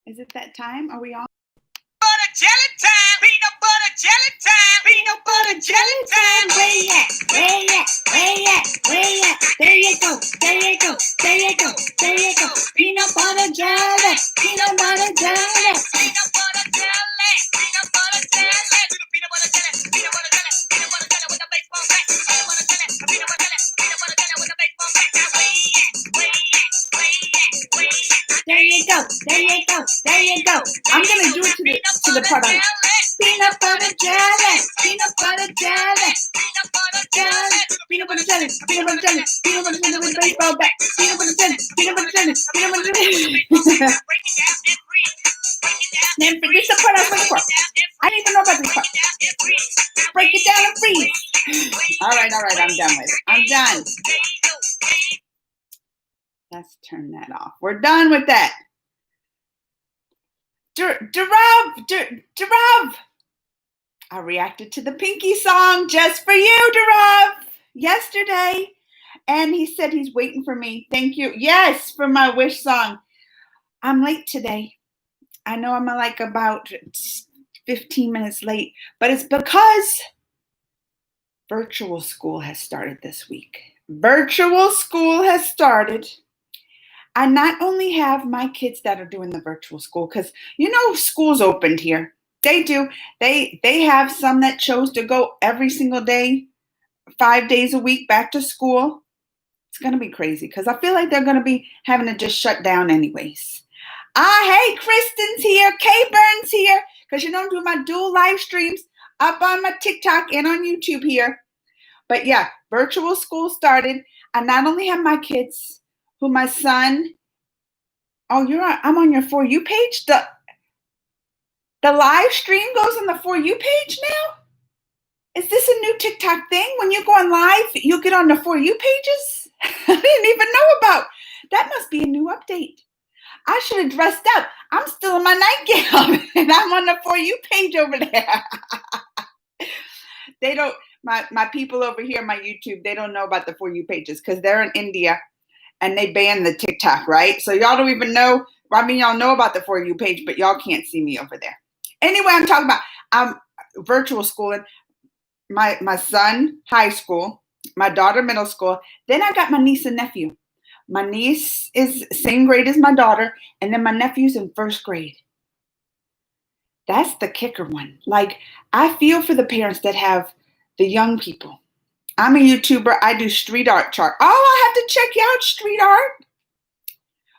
Is it that time? Are we on? Butter jelly time, peanut butter jelly time, peanut butter jelly time. Where you at? Where you at? Where you at? Where you at? There you go. There you go. There you go. There you go. Peanut butter jelly. Peanut butter jelly. Peanut butter jelly, peanut butter jelly, peanut butter jelly, peanut butter jelly, peanut butter jelly with a baseball bat. Peanut butter jelly, peanut butter jelly, peanut butter jelly with a baseball bat. Now where you at? Where you at? Where you at? Where you at? There you go. There you go. There you go. I'm gonna do it to the part on peanut butter jelly. Peanut butter jelly. Peanut butter Jelly. Peanut butter jelly. Peanut butter jelly. Peanut butter jelly with a baseball bat. Peanut butter jelly. Peanut butter jelly. Peanut butter jelly. break it down and breathe. Break it down Then forget the part I'm looking for. I didn't even know about this part. and breathe. Break it down and freeze. All right, I'm done with it. I'm done. Let's turn that off. We're done with that. Darav. I reacted to the Pinky song just for you, Darav, yesterday. And he said he's waiting for me. Thank you. Yes, for my wish song. I'm late today. I know I'm like about 15 minutes late, but it's because virtual school has started this week. Virtual school has started. I not only have my kids that are doing the virtual school, because school's opened here. They do. They have some that chose to go every single day, 5 days a week back to school. It's going to be crazy because I feel like they're going to be having to just shut down anyways. Hey, Kristen's here. Kay Burns here. Because I'm doing my dual live streams up on my TikTok and on YouTube here. But yeah, virtual school started. I not only have my kids, who my son, I'm on your For You page. The live stream goes on the For You page now? Is this a new TikTok thing? When you go on live, you get on the For You pages? I didn't even know about. That must be a new update. I should have dressed up. I'm still in my nightgown and I'm on the For You page over there. They don't, my people over here, my YouTube, they don't know about the For You pages because they're in India and they banned the TikTok, right? So y'all don't even know. Y'all know about the For You page, but y'all can't see me over there. Anyway, I'm talking about virtual schooling. My son, high school, my daughter, middle school. Then I got my niece and nephew. My niece is same grade as my daughter, and then my nephew's in first grade. That's the kicker one. Like, I feel for the parents that have the young people. I'm a YouTuber. I do street art chart. Oh, I have to check you out, street art.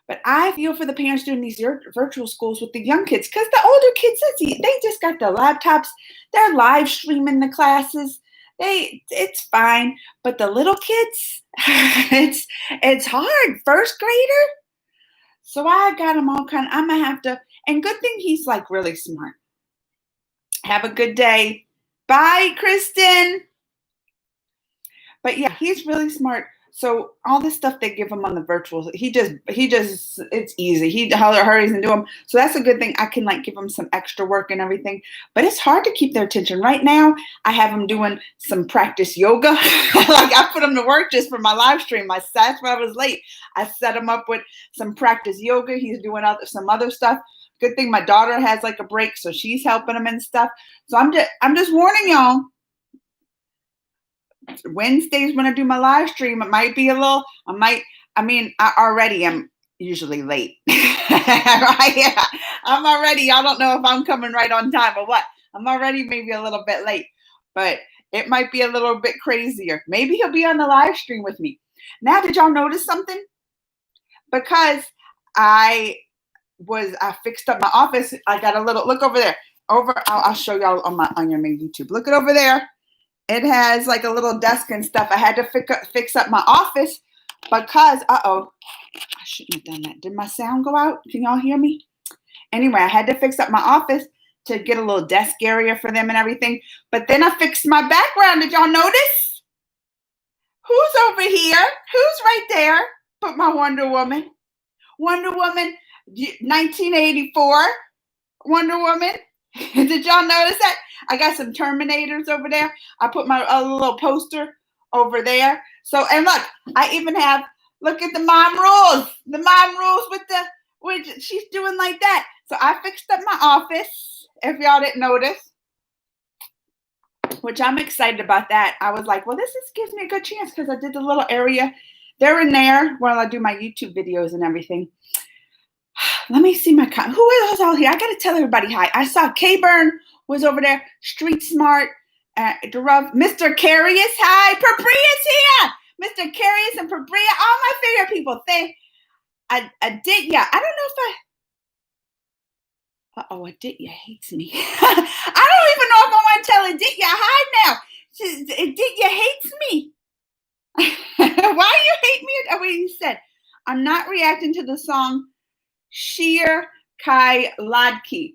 But I feel for the parents doing these virtual schools with the young kids because the older kids, they just got their laptops. They're live streaming the classes. It's fine. But the little kids, it's hard. First grader. So I got them all I'm going to have to, and good thing he's like really smart. Have a good day. Bye, Kristen. But yeah, he's really smart. So all this stuff they give him on the virtual, he just, it's easy. He hurries and do them. So that's a good thing. I can give him some extra work and everything, but it's hard to keep their attention. Right now, I have him doing some practice yoga. I put him to work just for my live stream. That's why I was late. I set him up with some practice yoga. He's doing some other stuff. Good thing my daughter has a break, so she's helping him and stuff. So I'm just warning y'all. Wednesdays when I do my live stream, it might be I already am usually late. Right? Yeah. Y'all don't know if I'm coming right on time or what. I'm already maybe a little bit late, but it might be a little bit crazier. Maybe he'll be on the live stream with me. Now, did y'all notice something? Because I fixed up my office. I got a little, look over there. I'll show y'all on your main YouTube. Look it over there. It has a little desk and stuff. I had to fix up my office because, I shouldn't have done that. Did my sound go out? Can y'all hear me? Anyway, I had to fix up my office to get a little desk area for them and everything. But then I fixed my background. Did y'all notice? Who's over here? Who's right there? Put my Wonder Woman. Wonder Woman 1984. Wonder Woman. Did y'all notice that? I got some Terminators over there. I put my little poster over there. So, and look, I even have, look at the mom rules. The mom rules with which she's doing like that. So I fixed up my office, if y'all didn't notice, which I'm excited about that. I was like, well, gives me a good chance because I did the little area there and there while I do my YouTube videos and everything. Let me see who else out here? I got to tell everybody hi. I saw K-Burn was over there, Street Smart, Mr. Carius, hi. Papria's here. Mr. Carius and Papria, all my favorite people. Aditya, I don't know if Aditya hates me. I don't even know if I want to tell Aditya hi now. Aditya hates me. Why do you hate me? Oh, wait, he said, I'm not reacting to the song Sheer Kai Ladki.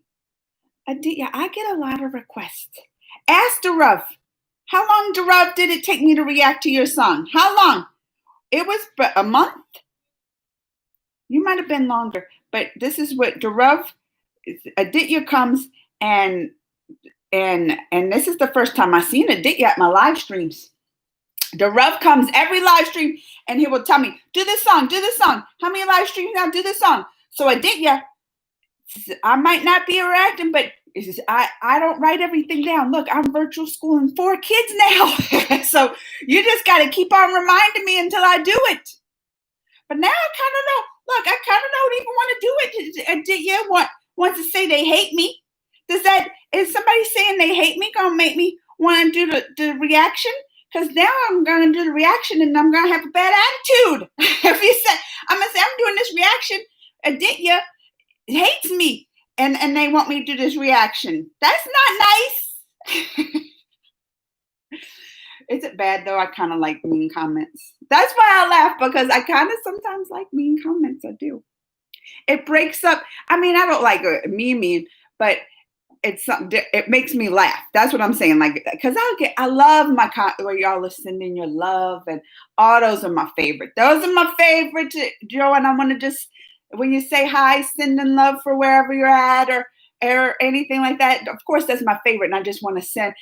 Aditya, I get a lot of requests. Ask Darav. How long, Darav, did it take me to react to your song? How long? It was a month? You might have been longer, but this is what Darav, Aditya comes and this is the first time I've seen Aditya at my live streams. Darav comes every live stream and he will tell me, do this song. How many live streams now? Do this song. So Aditya, I might not be reacting, but I don't write everything down. Look, I'm virtual schooling 4 kids now. So you just got to keep on reminding me until I do it. But now I kind of know. Look, I kind of don't even want to do it. Aditya wants to say they hate me. Is somebody saying they hate me going to make me want to do the reaction? Because now I'm going to do the reaction and I'm going to have a bad attitude. If you say, I'm going to say I'm doing this reaction, Aditya hates me and they want me to do this reaction. That's not nice. Is it bad though? I kind of like mean comments. That's why I laugh, because I kind of sometimes like mean comments. I do. It breaks up. I mean, I don't like mean, but it's something. It makes me laugh. That's what I'm saying. Like, because I love where y'all are sending your love, and all those are my favorite. Those are my favorite, Joe. And I want to just, when you say hi, sending love for wherever you're at, or anything like that. Of course, that's my favorite. And I just want to send.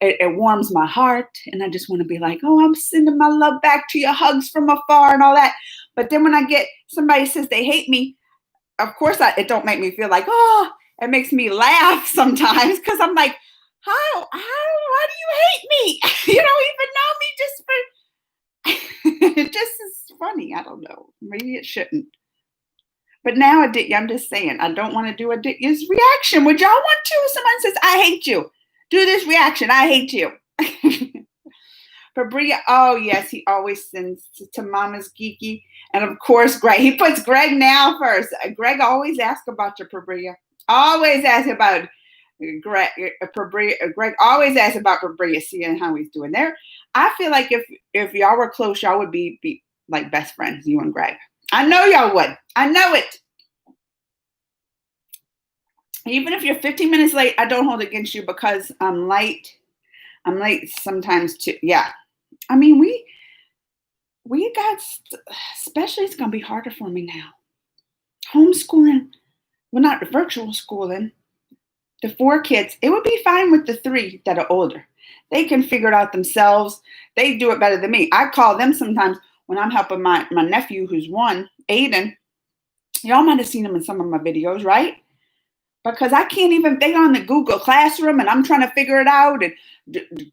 It warms my heart, and I just want to be like, oh, I'm sending my love back to you, hugs from afar and all that. But then when I get somebody says they hate me, of course it don't make me feel like, oh, it makes me laugh sometimes, because I'm like, why do you hate me? You don't even know me, it just is funny. I don't know. Maybe it shouldn't. But now, Aditya, I'm just saying, I don't want to do Aditya's reaction. Would y'all want to? Someone says, I hate you. Do this reaction. I hate you. Fabria, oh yes, he always sends to Mama's Geeky. And of course, Greg. He puts Greg now first. Greg always asks about your Fabria. Always asks about Greg. Greg always asks about Fabria, seeing how he's doing there. I feel like if y'all were close, y'all would be like best friends, you and Greg. I know y'all would. I know it. Even if you're 15 minutes late, I don't hold it against you, because I'm late. I'm late sometimes too. Yeah. I mean, we got, especially it's going to be harder for me now. Homeschooling, well, not virtual schooling. The 4 kids, it would be fine with the 3 that are older. They can figure it out themselves. They do it better than me. I call them sometimes when I'm helping my nephew who's 1, Aiden. Y'all might have seen him in some of my videos, right? Because I can't even, they on the Google Classroom and I'm trying to figure it out and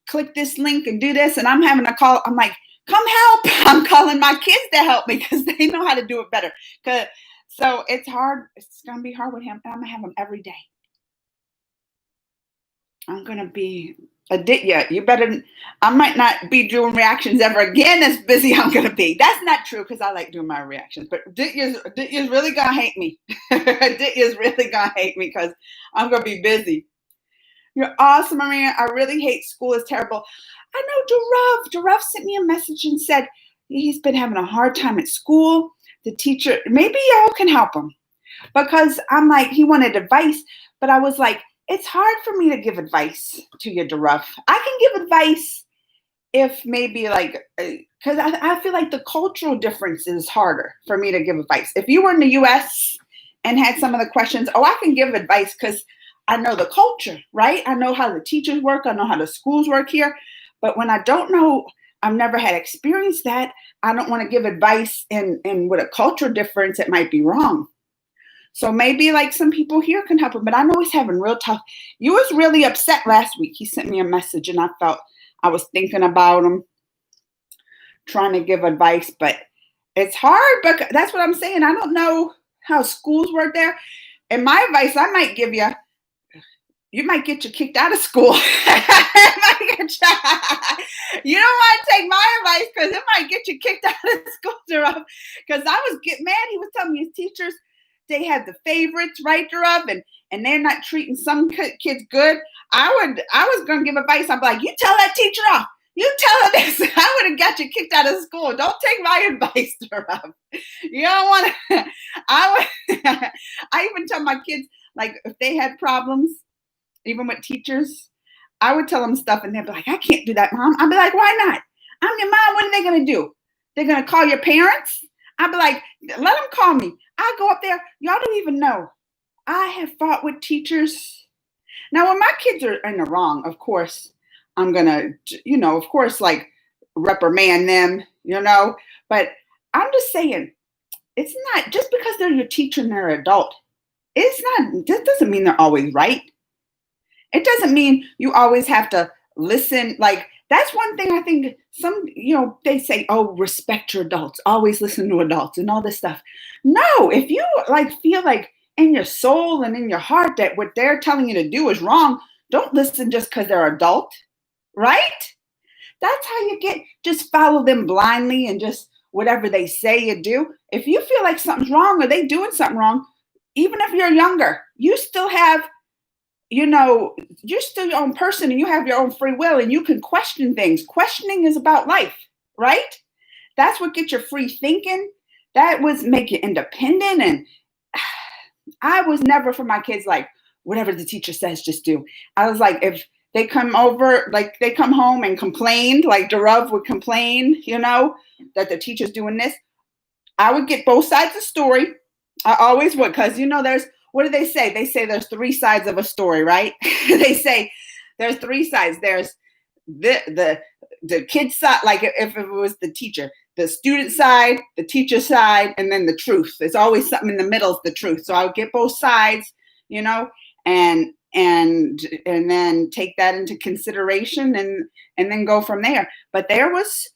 click this link and do this. And I'm having to call, I'm like, come help. I'm calling my kids to help me because they know how to do it better. So it's hard. It's going to be hard with him. And I'm going to have him every day. I'm going to be, Aditya, you better, I might not be doing reactions ever again as busy I'm going to be. That's not true, because I like doing my reactions. But Aditya's really going to hate me. Aditya's really going to hate me because I'm going to be busy. You're awesome, Maria. I really hate school. It's terrible. I know Darav sent me a message and said he's been having a hard time at school. The teacher, maybe y'all can help him. Because I'm like, he wanted advice, but I was like, it's hard for me to give advice to you, Darav. I can give advice if maybe like, because I feel like the cultural difference is harder for me to give advice. If you were in the U.S. and had some of the questions, I can give advice because I know the culture, right? I know how the teachers work. I know how the schools work here. But when I don't know, I've never had experience that, I don't want to give advice and with a cultural difference, it might be wrong. So maybe like some people here can help him, but I know he's having real tough. You was really upset last week. He sent me a message and I felt I was thinking about him, trying to give advice, but it's hard. But that's what I'm saying. I don't know how schools work there. And my advice I might give you, you might get you kicked out of school. You don't want to take my advice because it might get you kicked out of school, Jerome. Because I was getting mad. He was telling me his teachers, they had the favorites, right, Jerome, and they're not treating some kids good. I was gonna give advice. I'm like, you tell that teacher off. You tell her this. I would have got you kicked out of school. Don't take my advice, Jerome. You don't want to. I even tell my kids, like, if they had problems, even with teachers, I would tell them stuff and they'd be like, I can't do that, Mom. I'd be like, why not? I'm your mom. What are they going to do? They're going to call your parents? I'd be like, let them call me. I go up there. Y'all don't even know. I have fought with teachers. Now, when my kids are in the wrong, of course, I'm going to, of course, like reprimand them, But I'm just saying, it's not just because they're your teacher and they're an adult. That doesn't mean they're always right. It doesn't mean you always have to listen. Like, that's one thing I think they say, oh, respect your adults, always listen to adults and all this stuff. No, if you feel like in your soul and in your heart that what they're telling you to do is wrong, don't listen just because they're adult, right? That's how you just follow them blindly and just whatever they say you do. If you feel like something's wrong or they doing something wrong, even if you're younger, you still have you're still your own person and you have your own free will and you can question things. Questioning is about life, right? That's what gets your free thinking. That was make you independent. And I was never for my kids like, whatever the teacher says, just do. I was like, if they come over, like they come home and complained, like Darav would complain, that the teacher's doing this, I would get both sides of the story. I always would, because what do they say? They say there's three sides of a story, right? They say there's three sides. There's the kid side, like if it was the teacher, the student side, the teacher side, and then the truth. There's always something in the middle is the truth. So I would get both sides, and then take that into consideration and then go from there. But there was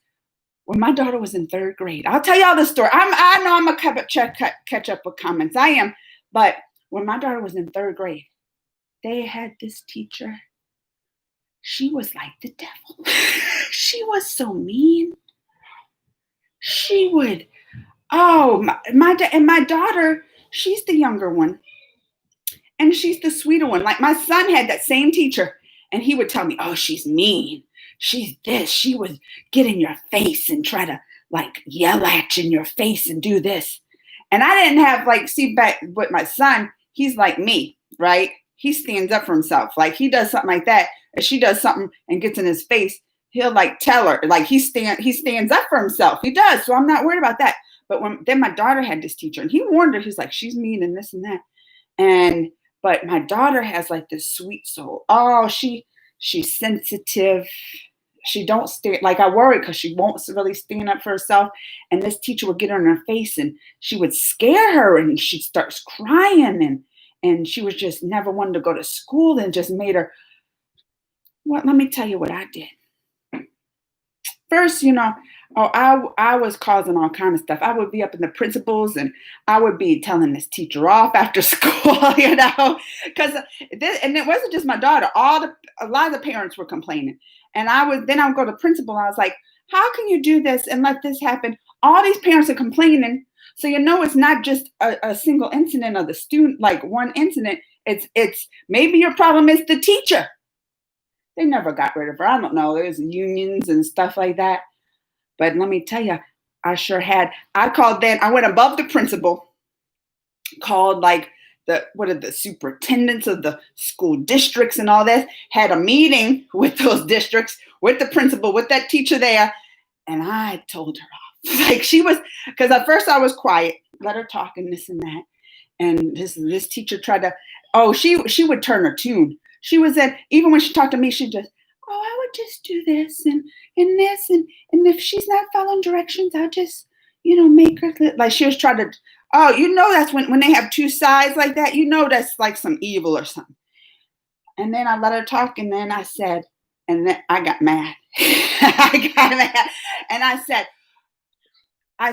when my daughter was in third grade. I'll tell y'all the story. I know I'm gonna catch up with comments. I am, but when my daughter was in third grade, they had this teacher. She was like the devil. She was so mean. She would, my daughter, she's the younger one. And she's the sweeter one. Like my son had that same teacher. And he would tell me, oh, she's mean. She's this. She would get in your face and try to like yell at you in your face and do this. And I didn't have back with my son, he's like me, right? He stands up for himself. Like he does something like that. If she does something and gets in his face, he'll tell her, he stands up for himself. He does. So I'm not worried about that. But then my daughter had this teacher and he warned her, he's like, she's mean and this and that. But my daughter has this sweet soul. Oh, she's sensitive. She don't stand, I worry because she won't really stand up for herself. And this teacher would get her in her face and she would scare her and she starts crying and she was just never wanted to go to school and just made her. Let me tell you what I did. First, I was causing all kinds of stuff. I would be up in the principals and I would be telling this teacher off after school, because and it wasn't just my daughter. A lot of the parents were complaining. And I would go to the principal. I was like, how can you do this and let this happen? All these parents are complaining. So, it's not just a single incident of the student, one incident. It's maybe your problem is the teacher. They never got rid of her. I don't know. There's unions and stuff like that. But let me tell you, I sure had. I went above the principal, called the superintendents of the school districts and all this, had a meeting with those districts, with the principal, with that teacher there. And I told her off. She was, because at first I was quiet, let her talk and this and that. And this teacher tried to, she would turn her tune. She was even when she talked to me, she just, I would just do this and this. And if she's not following directions, I'll just, make her, she was trying to, Oh, you know that's when they have two sides like that, you know that's like some evil or something. And then I let her talk, and then I said, and then I got mad. I got mad. And I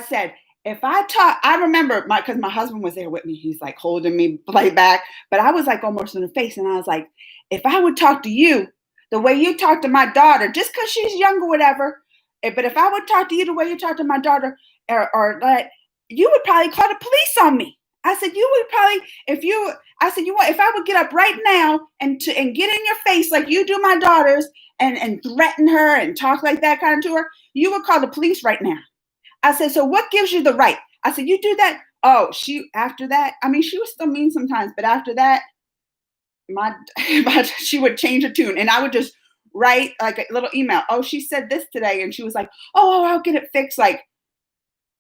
said, if I talk, I remember because my husband was there with me. He's like holding me play back, but I was like almost in the face, and I was like, if I would talk to you the way you talk to my daughter, just because she's young or whatever, but if I would talk to you the way you talk to my daughter, or like, you would probably call the police on me. I said, you would probably, if you, I said, you want, if I would get up right now and get in your face like you do my daughters and threaten her and talk like that kind of to her, you would call the police right now. I said, so what gives you the right? I said, you do that. Oh, after that, I mean, she was still mean sometimes, but after that, she would change her tune, and I would just write like a little email. Oh, she said this today, and she was like, oh, I'll get it fixed. Like,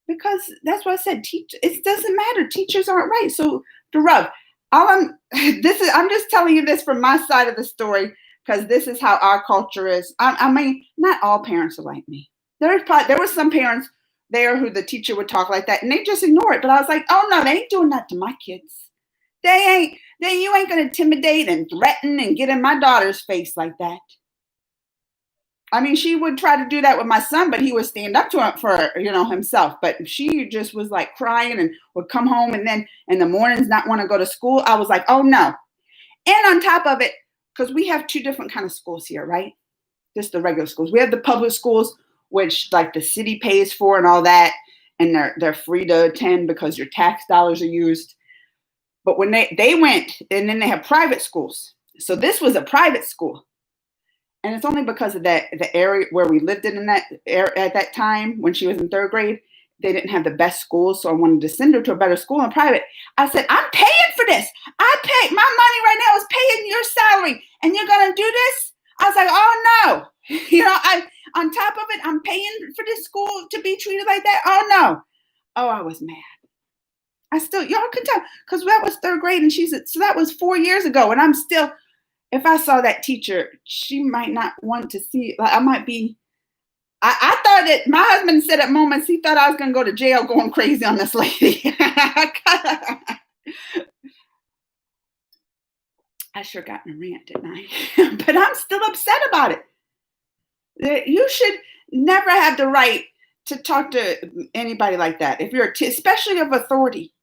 because that's what I said. It doesn't matter. Teachers aren't right. So the rub. I'm just telling you this from my side of the story because this is how our culture is. I mean, not all parents are like me. There were some parents there who the teacher would talk like that, and they just ignore it. But I was like, oh no, they ain't doing that to my kids. You ain't gonna intimidate and threaten and get in my daughter's face like that. I mean, she would try to do that with my son, but he would stand up to him for, himself. But she just was like crying and would come home and then in the mornings not want to go to school. I was like, oh no. And on top of it, because we have two different kind of schools here, right? Just the regular schools. We have the public schools, which like the city pays for and all that. And they're free to attend because your tax dollars are used. But when they went, and then they have private schools. So this was a private school. And it's only because of the area where we lived in that area at that time when she was in third grade, they didn't have the best schools. So I wanted to send her to a better school in private. I said, I'm paying for this. My money right now is paying your salary. And you're going to do this? I was like, oh no. On top of it, I'm paying for this school to be treated like that. Oh no. Oh, I was mad. Y'all can tell, because that was third grade and so that was 4 years ago. And I'm still, if I saw that teacher, she might not want to see, like I might be, I thought that my husband said at moments, he thought I was going to go to jail going crazy on this lady. I sure got in a rant, didn't I? But I'm still upset about it. You should never have the right to talk to anybody like that. If you're especially of authority,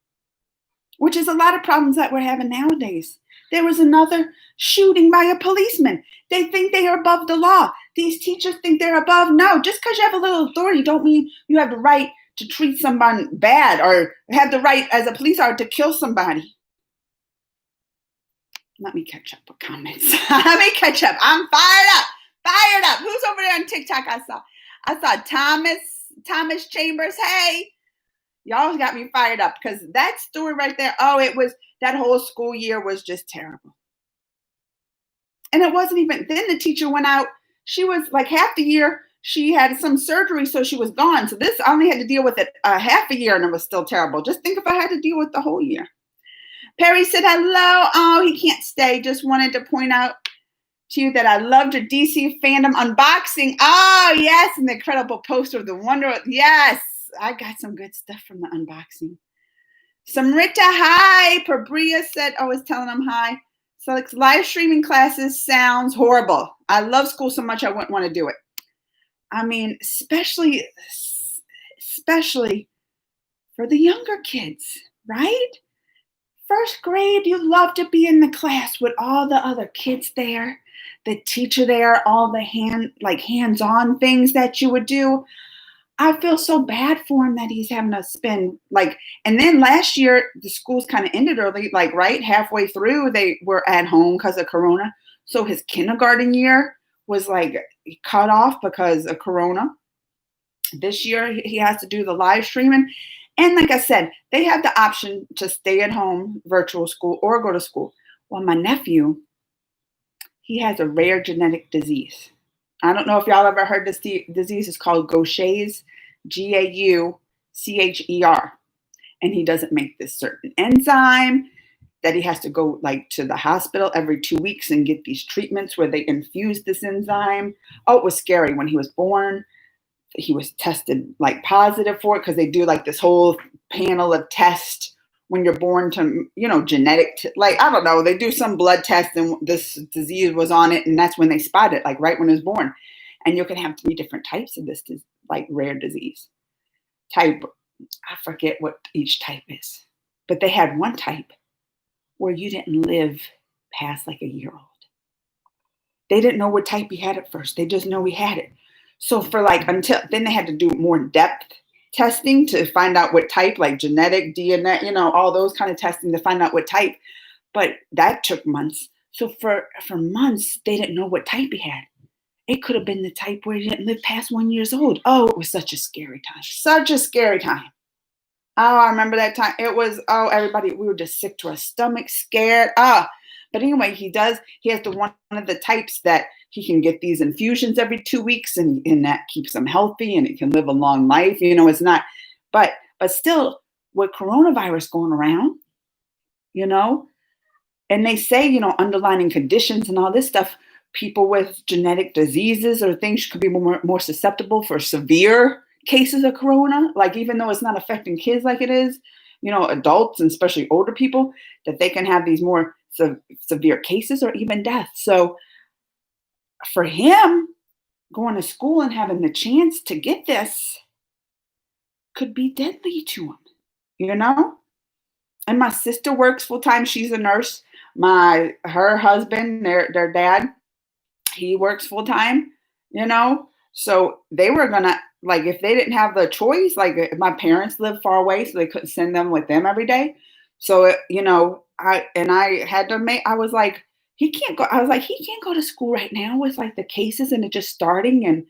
which is a lot of problems that we're having nowadays. There was another shooting by a policeman. They think they are above the law. These teachers think they're above. No, just because you have a little authority don't mean you have the right to treat someone bad or have the right as a police officer to kill somebody. Let me catch up with comments. Let me catch up. I'm fired up. Fired up. Who's over there on TikTok I saw Thomas Chambers. Hey. Y'all got me fired up because that story right there, that whole school year was just terrible. And it wasn't even, then the teacher went out. She was like half the year, she had some surgery, so she was gone. So this, I only had to deal with it half a year and it was still terrible. Just think if I had to deal with the whole year. Perry said, hello. Oh, he can't stay. Just wanted to point out to you that I loved your DC fandom unboxing. Oh, yes. And the incredible poster of the Wonder. Yes. I got some good stuff from the unboxing. Samrita, hi. Pabria said, I was telling them hi. So like, live streaming classes sounds horrible. I love school so much I wouldn't want to do it. I mean, especially for the younger kids, right? First grade, you love to be in the class with all the other kids there, the teacher there, all the hands-on things that you would do. I feel so bad for him that he's having to spend and then last year the schools kind of ended early, right halfway through they were at home because of Corona. So his kindergarten year was cut off because of Corona. This year he has to do the live streaming. And like I said, they have the option to stay at home, virtual school, or go to school. Well, my nephew, he has a rare genetic disease. I don't know if y'all ever heard this disease. It's called Gaucher's, Gaucher. And he doesn't make this certain enzyme that he has to go to the hospital every 2 weeks and get these treatments where they infuse this enzyme. Oh, it was scary. When he was born, he was tested positive for it because they do this whole panel of tests when you're born to, genetic, like, I don't know, they do some blood test and this disease was on it. And that's when they spot it, like right when it was born. And you can have 3 different types of this, like rare disease type. I forget what each type is, but they had one type where you didn't live past like a year old. They didn't know what type he had at first. They just know he had it. So for like until then they had to do more depth testing to find out what type, like genetic, DNA, all those kind of testing to find out what type. But that took months. So for months, they didn't know what type he had. It could have been the type where he didn't live past 1 year old. Oh, it was such a scary time. Such a scary time. Oh, I remember that time. It was, everybody, we were just sick to our stomach, scared. But anyway, he has the one of the types that he can get these infusions every 2 weeks and that keeps him healthy and he can live a long life. It's not, but still with coronavirus going around, and they say, underlying conditions and all this stuff, people with genetic diseases or things could be more susceptible for severe cases of corona. Like, even though it's not affecting kids like it is, adults and especially older people, that they can have these more severe cases or even death. So for him, going to school and having the chance to get this could be deadly to him, And my sister works full time. She's a nurse. Her husband, their dad, he works full time, So they were gonna, like, if they didn't have the choice, like my parents lived far away, so they couldn't send them with them every day. So I was like, he can't go. I was like, he can't go to school right now with like the cases and it just starting. And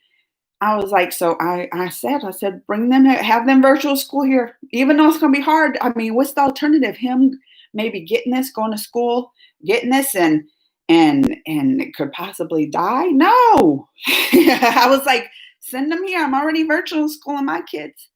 I was like, so I said, bring them, have them virtual school here, even though it's gonna be hard. I mean, what's the alternative? Him maybe getting this, going to school, getting this, and it could possibly die. No, I was like, send them here. I'm already virtual schooling my kids.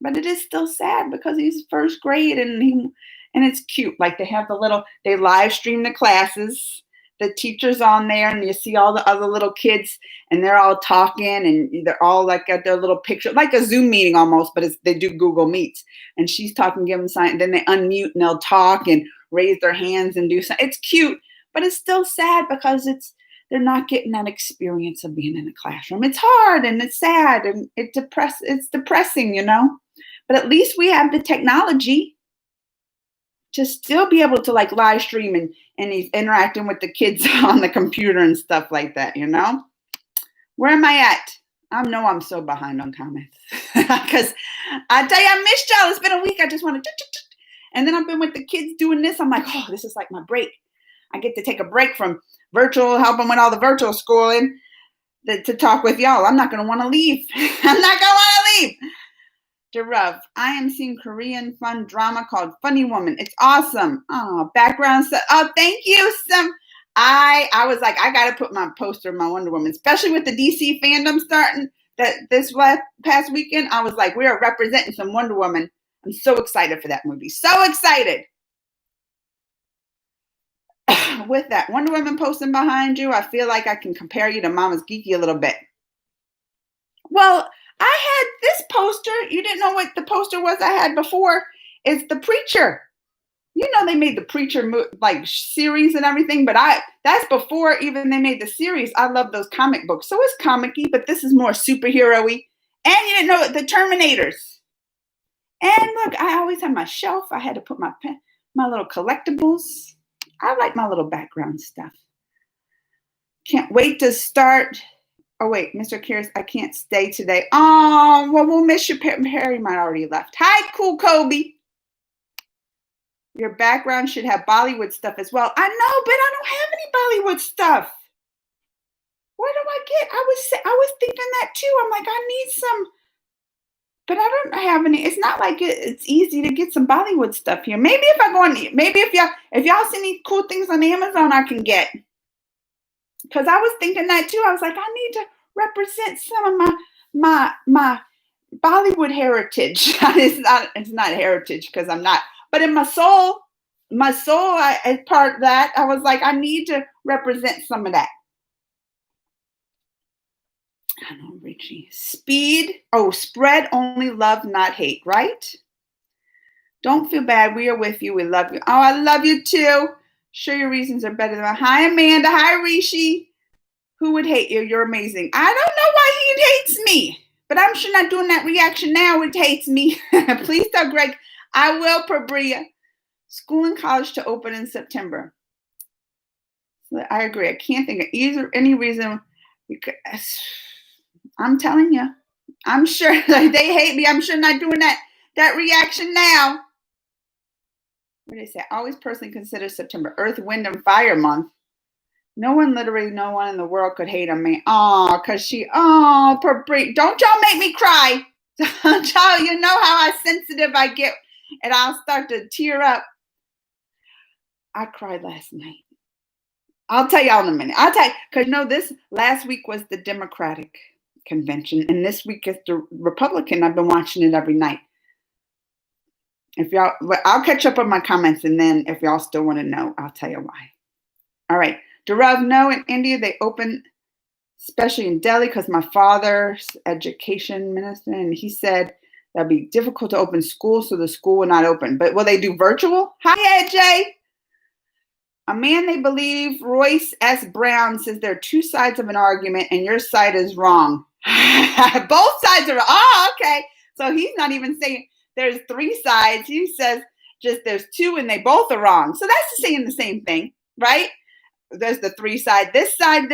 But it is still sad because he's first grade and it's cute. Like they live stream the classes, the teachers on there, and you see all the other little kids and they're all talking and they're all like at their little picture, like a Zoom meeting almost, but they do Google Meets. And she's talking, give them sign, and then they unmute and they'll talk and raise their hands and do something. It's cute, but it's still sad because they're not getting that experience of being in a classroom. It's hard and it's sad and it's depressing, But at least we have the technology to still be able to like live stream and he's interacting with the kids on the computer and stuff like that, Where am I at? I know I'm so behind on comments because I tell you, I missed y'all. It's been a week. I just want to, and then I've been with the kids doing this. I'm like, oh, this is like my break. I get to take a break from virtual, helping with all the virtual schooling to talk with y'all. I'm not going to want to leave. I'm not going to want to leave. Jarav, I am seeing Korean fun drama called Funny Woman. It's awesome. Oh, background stuff. Oh, thank you. I was like, I got to put my poster of my Wonder Woman, especially with the DC fandom starting this past weekend. I was like, we are representing some Wonder Woman. I'm so excited for that movie. So excited. With that Wonder Woman posting behind you, I feel like I can compare you to Mama's Geeky a little bit. Well, I had this poster. You didn't know what the poster was I had before. It's The Preacher. They made the Preacher like series and everything, but that's before even they made the series. I love those comic books. So it's comic-y, but this is more superhero-y. And you didn't know the Terminators. And look, I always have my shelf. I had to put my little collectibles. I like my little background stuff. Can't wait to start. Oh, wait, Mr. Curious, I can't stay today. Oh, well, we'll miss you. Perry might already left. Hi, Cool Kobe. Your background should have Bollywood stuff as well. I know, but I don't have any Bollywood stuff. What do I get? I was thinking that too. I'm like, I need some, but I don't have any. It's not like it's easy to get some Bollywood stuff here. Maybe if I go on, maybe if y'all see any cool things on Amazon, I can get. Because I was thinking that too. I was like, I need to represent some of my Bollywood heritage. It's not heritage because I'm not. But in my soul, as part of that, I was like, I need to represent some of that. I know, Richie. Speed. Oh, spread only love, not hate, right? Don't feel bad. We are with you. We love you. Oh, I love you too. Sure, your reasons are better than mine. Hi, Amanda. Hi, Rishi. Who would hate you? You're amazing. I don't know why he hates me, but I'm sure not doing that reaction now. It hates me. Please tell Greg. I will, Pabria. School and college to open in September. I agree. I can't think of any reason. Because I'm telling you, I'm sure like, they hate me. I'm sure not doing that reaction now. What did they say? I always personally consider September Earth, Wind, and Fire Month. No one in the world could hate on me. Oh, cause don't y'all make me cry. Don't y'all, you know how sensitive I get, and I'll start to tear up. I cried last night. I'll tell y'all in a minute. Cause this last week was the Democratic convention, and this week is the Republican. I've been watching it every night. I'll catch up on my comments, and then if y'all still want to know, I'll tell you why. All right. Dhruv, no, in India, they open, especially in Delhi, because my father's education minister, and he said that'd be difficult to open schools, so the school will not open. But will they do virtual? Hi, AJ. A man they believe, Royce S. Brown, says there are two sides of an argument, and your side is wrong. Both sides are wrong. Oh, okay. So he's not even saying there's three sides. He says just there's two, and they both are wrong. So that's saying the same thing, right? There's the three sides, this side,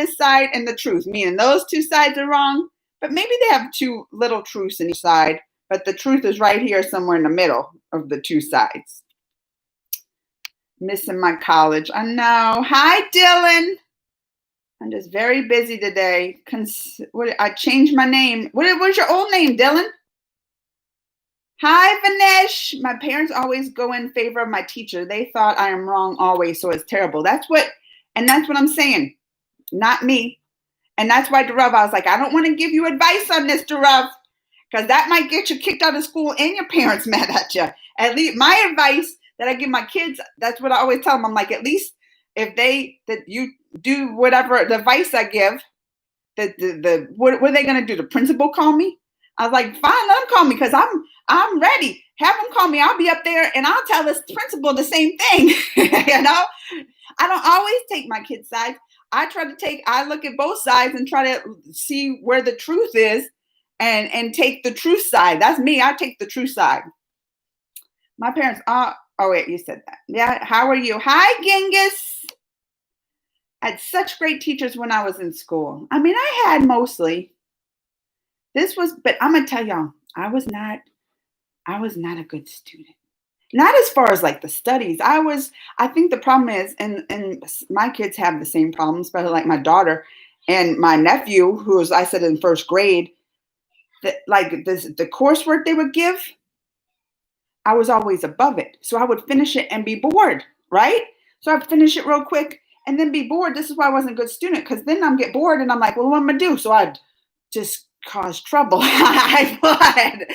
and the truth, meaning those two sides are wrong, but maybe they have two little truths in each side, but the truth is right here somewhere in the middle of the two sides. Missing my college. I know. Hi, Dylan. I'm just very busy today. I changed my name. What's your old name, Dylan? Hi, Vanesh. My parents always go in favor of my teacher. They thought I am wrong always, so it's terrible. That's what I'm saying. Not me. And that's why, Dhruv, I was like, I don't want to give you advice on this, Dhruv, because that might get you kicked out of school and your parents mad at you. At least my advice that I give my kids, that's what I always tell them. I'm like, at least if you do whatever the advice I give, what are they going to do? The principal call me? I was like, fine, let them call me because I'm ready. Have them call me. I'll be up there and I'll tell this principal the same thing. You know, I don't always take my kids' side. I look at both sides and try to see where the truth is and take the truth side. That's me. I take the truth side. My parents, oh wait, you said that. Yeah. How are you? Hi, Genghis. I had such great teachers when I was in school. I mean, I had mostly. But I'm going to tell y'all, I was not a good student. Not as far as like the studies. I think the problem is, and my kids have the same problems, especially like my daughter and my nephew, who was, I said, in first grade, that like the coursework they would give, I was always above it. So I would finish it and be bored, right? So I'd finish it real quick and then be bored. This is why I wasn't a good student, because then I'm get bored and I'm like, well, what am I going to do? So I'd just cause trouble. I would.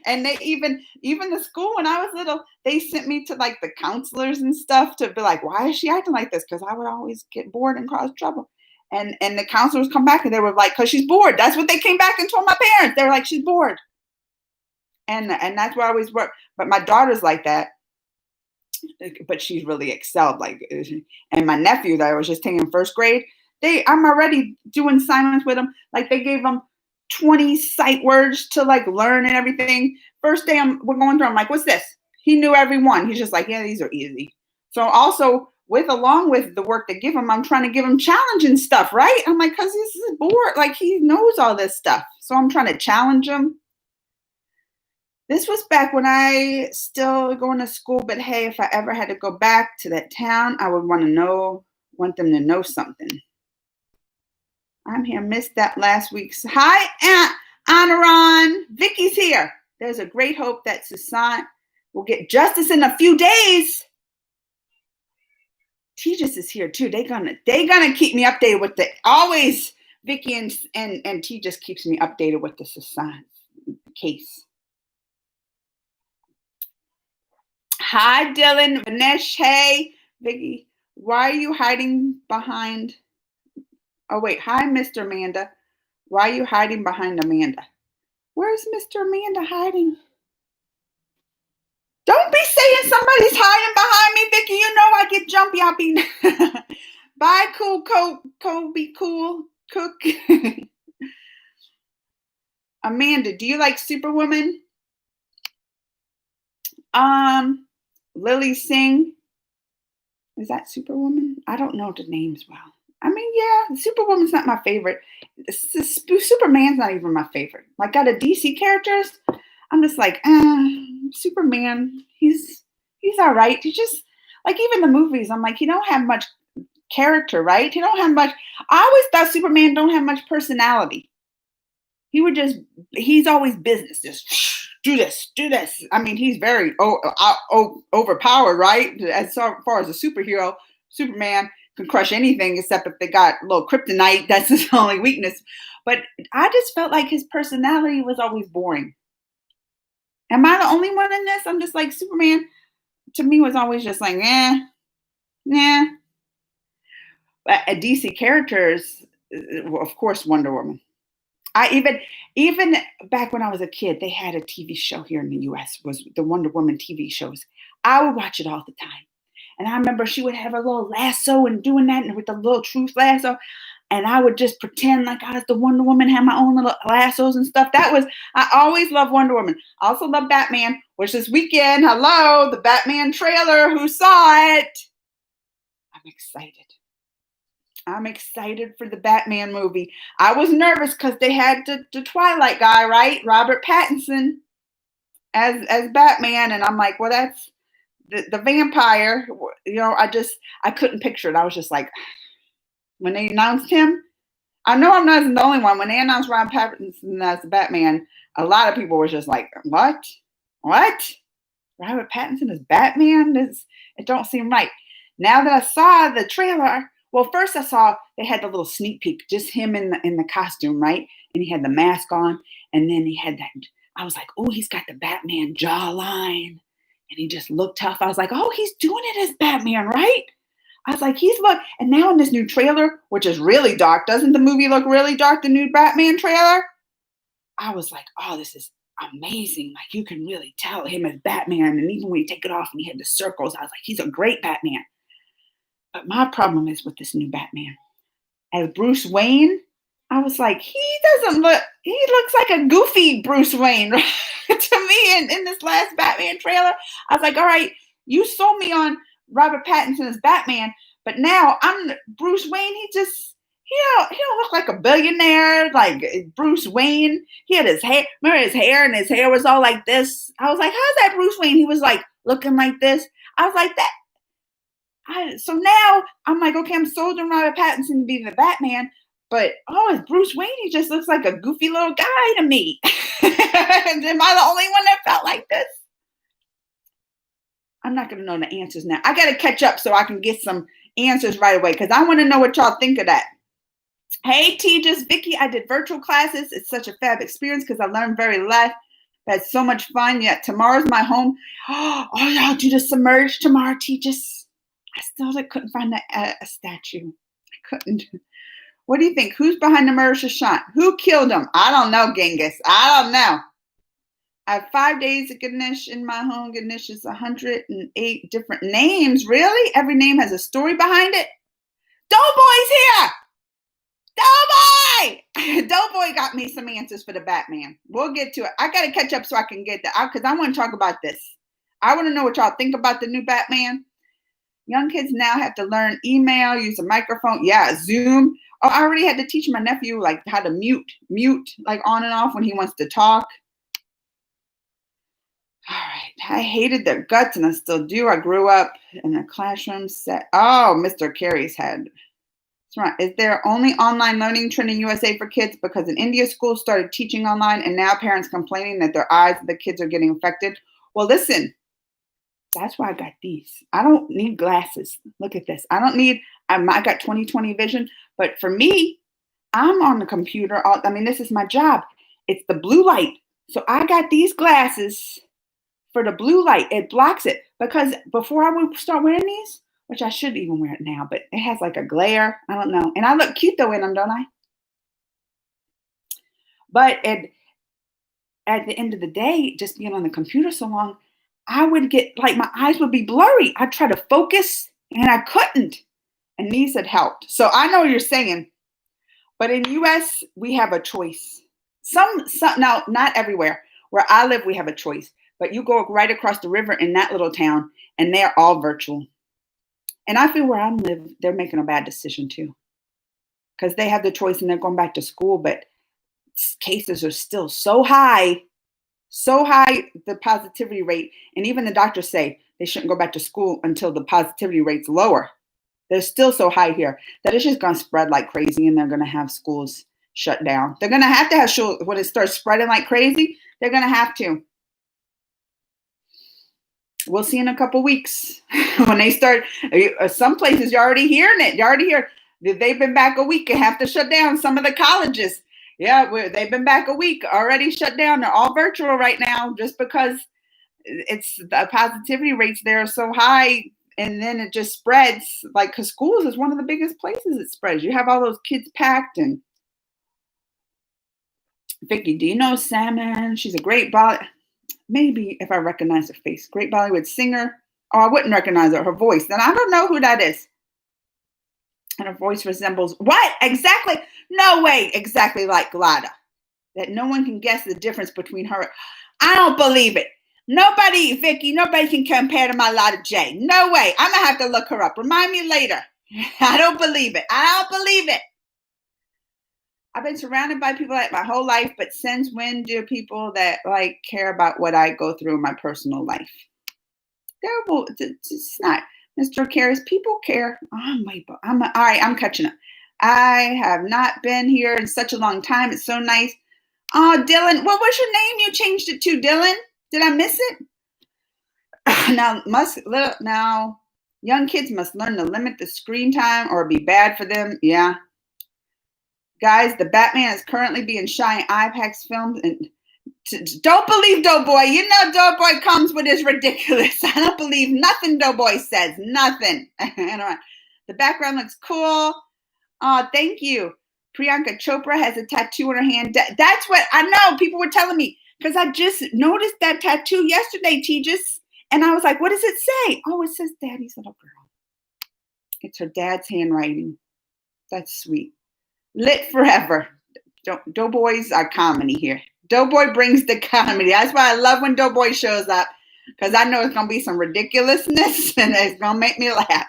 And they even the school when I was little, they sent me to like the counselors and stuff to be like, why is she acting like this? Because I would always get bored and cause trouble. And the counselors come back and they were like, because she's bored. That's what they came back and told my parents. They were like, she's bored. And that's where I always work. But my daughter's like that. But she's really excelled. And my nephew that I was just taking in first grade, I'm already doing assignments with them. Like they gave them 20 sight words to like learn and everything. First day we're going through, I'm like, what's this? He knew every one. He's just like, yeah, these are easy. So also along with the work they give him, I'm trying to give him challenging stuff, right? I'm like, cause this is bored. Like he knows all this stuff. So I'm trying to challenge him. This was back when I still going to school, but hey, if I ever had to go back to that town, I would want them to know something. I'm here. Missed that last week's. Hi, Anaron. Vicky's here. There's a great hope that Susan will get justice in a few days. Tejas is here too. They gonna keep me updated with always Vicky and Tejas keeps me updated with the Susan case. Hi, Dylan, Vanesh. Hey, Vicky. Why are you hiding behind? Oh, wait. Hi, Mr. Amanda. Why are you hiding behind Amanda? Where's Mr. Amanda hiding? Don't be saying somebody's hiding behind me, Vicky. You know I get jumpy. I'll be. Bye, cool Kobe, cool cook. Amanda, do you like Superwoman? Lily Singh. Is that Superwoman? I don't know the names well. I mean, yeah, Superwoman's not my favorite. Superman's not even my favorite. Like, out of DC characters, I'm just like, Superman, he's all right. He just, like, even the movies, I'm like, he don't have much character, right? He don't have much. I always thought Superman don't have much personality. He's always business. Just do this. I mean, he's very overpowered, right? As far as a superhero, Superman can crush anything except if they got a little kryptonite. That's his only weakness. But I just felt like his personality was always boring. Am I the only one in this? I'm just like, Superman to me was always just like, nah. But DC characters, of course, Wonder Woman. I even back when I was a kid, they had a TV show here in the US, was the Wonder Woman TV shows. I would watch it all the time. And I remember she would have a little lasso and doing that, and with the little truth lasso. And I would just pretend like I was the Wonder Woman, have my own little lassos and stuff. I always loved Wonder Woman. I also love Batman, which this weekend, hello, the Batman trailer, who saw it? I'm excited for the Batman movie. I was nervous because they had the Twilight guy, right? Robert Pattinson as Batman. And I'm like, well, that's the vampire. You know, I couldn't picture it. I was just like, when they announced him, I know I'm not the only one. When they announced Robert Pattinson as Batman, a lot of people were just like, what? Robert Pattinson as Batman? It don't seem right. Now that I saw the trailer, well, first I saw they had the little sneak peek, just him in the costume, right? And he had the mask on, and then he had that. I was like, oh, he's got the Batman jawline, and he just looked tough. I was like, oh, he's doing it as Batman, right? I was like, and now in this new trailer, which is really dark, doesn't the movie look really dark, the new Batman trailer? I was like, oh, this is amazing. Like, you can really tell him as Batman, and even when you take it off and he had the circles, I was like, he's a great Batman. But my problem is with this new Batman. As Bruce Wayne, I was like, he looks like a goofy Bruce Wayne, right? To me in this last Batman trailer. I was like, all right, you sold me on Robert Pattinson as Batman, but now I'm Bruce Wayne. He don't look like a billionaire like Bruce Wayne. He had his hair, remember his hair, and his hair was all like this. I was like, how's that Bruce Wayne? He was like looking like this. I was like, that. So now I'm like, okay, I'm sold on Robert Pattinson to be the Batman, but as Bruce Wayne, he just looks like a goofy little guy to me. Am I the only one that felt like this? I'm not going to know the answers now. I got to catch up so I can get some answers right away because I want to know what y'all think of that. Hey, Tejas, Vicky, I did virtual classes. It's such a fab experience because I learned very less. Had so much fun. Yet tomorrow's my home. Oh, y'all do the submerge tomorrow, Tejas. I still couldn't find a statue. I couldn't. What do you think? Who's behind the murder of Shant? Who killed him? I don't know, Genghis. I don't know. I have 5 days of Ganesh in my home. Ganesh is 108 different names. Really? Every name has a story behind it? Doughboy's here! Doughboy! Doughboy got me some answers for the Batman. We'll get to it. I got to catch up so I can get that because I want to talk about this. I want to know what y'all think about the new Batman. Young kids now have to learn email, use a microphone. Yeah, Zoom. Oh, I already had to teach my nephew like how to mute like on and off when he wants to talk. All right. I hated their guts and I still do. I grew up in a classroom set. Oh, Mr. Carey's head. That's right. Is there only online learning trend in USA for kids? Because in India, schools started teaching online and now parents complaining that their eyes of the kids are getting affected. Well, listen. That's why I got these. I don't need glasses. Look at this. I got 20/20 vision, but for me, I'm on the computer. This is my job. It's the blue light. So I got these glasses for the blue light. It blocks it because before I would start wearing these, which I should even wear it now, but it has like a glare. I don't know. And I look cute though in them, don't I? But at the end of the day, just being on the computer so long, I would get like my eyes would be blurry. I'd try to focus and I couldn't. And these had helped. So I know what you're saying, but in US we have a choice. Some now not everywhere. Where I live, we have a choice. But you go right across the river in that little town, and they're all virtual. And I feel where I live, they're making a bad decision too, because they have the choice and they're going back to school, but cases are still so high, the positivity rate. And even the doctors say they shouldn't go back to school until the positivity rate's lower. They're still so high here that it's just going to spread like crazy, and they're going to have schools shut down. They're going to have schools when it starts spreading like crazy. They're going to have to. We'll see in a couple weeks when they start. Some places you're already hearing it. You're already here. They've been back a week and have to shut down some of the colleges. Yeah, they've been back a week already shut down. They're all virtual right now just because it's the positivity rates there are so high, and then it just spreads. Like, because schools is one of the biggest places it spreads. You have all those kids packed. And Vicky, do you know Salmon? She's a great maybe if I recognize her face, great Bollywood singer. Oh, I wouldn't recognize her voice. Then I don't know who that is. And her voice resembles what? Exactly. No way. Exactly like Glada. That no one can guess the difference between her. I don't believe it. Nobody, Vicky, nobody can compare to my Lada J. No way. I'm going to have to look her up. Remind me later. I don't believe it. I don't believe it. I've been surrounded by people like my whole life, but since when do people that like care about what I go through in my personal life? It's not, Mr. Cares. People care. All right. I'm catching up. I have not been here in such a long time. It's so nice. Oh, Dylan, what was your name? You changed it to Dylan. Did I miss it? Now, young kids must learn to limit the screen time or be bad for them. Yeah. Guys, the Batman is currently being shot in IMAX films, and don't believe Doughboy. You know Doughboy comes with his ridiculous. I don't believe nothing Doughboy says. Nothing. The background looks cool. Oh, thank you. Priyanka Chopra has a tattoo on her hand. That's what I know. People were telling me because I just noticed that tattoo yesterday, Tejas. And I was like, what does it say? Oh, it says Daddy's Little Girl. It's her dad's handwriting. That's sweet. Lit forever. Doughboys are comedy here. Doughboy brings the comedy. That's why I love when Doughboy shows up, because I know it's going to be some ridiculousness and it's going to make me laugh.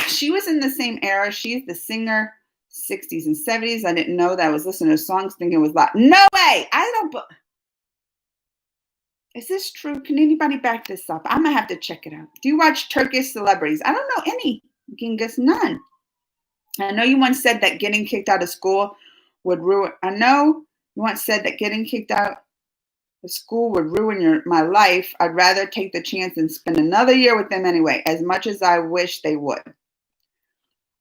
She was in the same era. She's the singer, 60s and 70s. I didn't know that. I was listening to songs thinking it was like, no way. Is this true? Can anybody back this up? I'm going to have to check it out. Do you watch Turkish celebrities? I don't know any. Genghis, none. I know you once said that getting kicked out of school would ruin. I know you once said that getting kicked out of school would ruin my life. I'd rather take the chance and spend another year with them anyway, as much as I wish they would.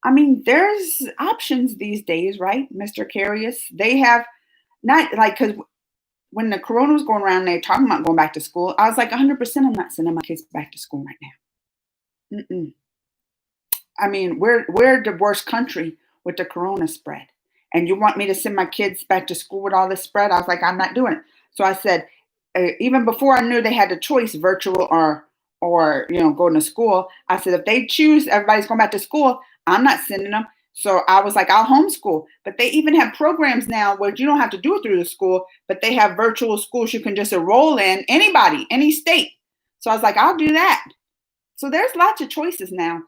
I mean, there's options these days, right, Mr. Carius? They have not like, because when the corona was going around, they were talking about going back to school. I was like, 100%, I'm not sending my kids back to school right now. Mm-mm. I mean, we're the worst country with the corona spread. And you want me to send my kids back to school with all this spread? I was like, I'm not doing it. So I said, even before I knew they had the choice, virtual or going to school, I said, if they choose everybody's going back to school, I'm not sending them. So I was like, I'll homeschool. But they even have programs now where you don't have to do it through the school, but they have virtual schools you can just enroll in, anybody, any state. So I was like, I'll do that. So there's lots of choices now.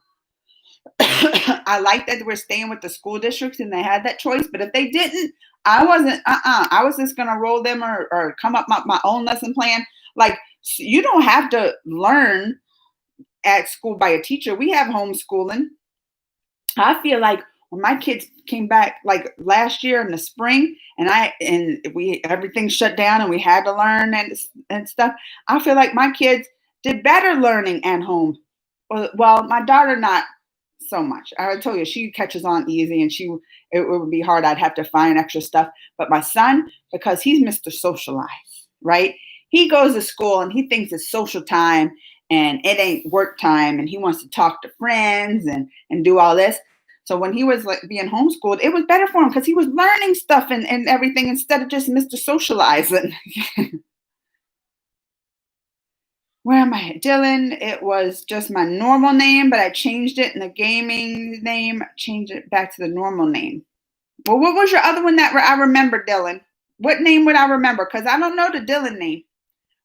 I like that we're staying with the school districts and they had that choice, but if they didn't, I wasn't, I was just going to roll them or come up with my own lesson plan. Like, you don't have to learn at school by a teacher. We have homeschooling. I feel like when my kids came back like last year in the spring and everything shut down and we had to learn and stuff, I feel like my kids did better learning at home. Well, my daughter, not so much. I told you, she catches on easy and it would be hard. I'd have to find extra stuff. But my son, because he's Mr. Socialize, right? He goes to school and he thinks it's social time and it ain't work time. And he wants to talk to friends and do all this. So when he was like being homeschooled, it was better for him because he was learning stuff and everything instead of just Mr. Socializing. Where am I? Dylan. It was just my normal name, but I changed it in the gaming name, changed it back to the normal name. Well, what was your other one that I remember, Dylan? What name would I remember? Because I don't know the Dylan name.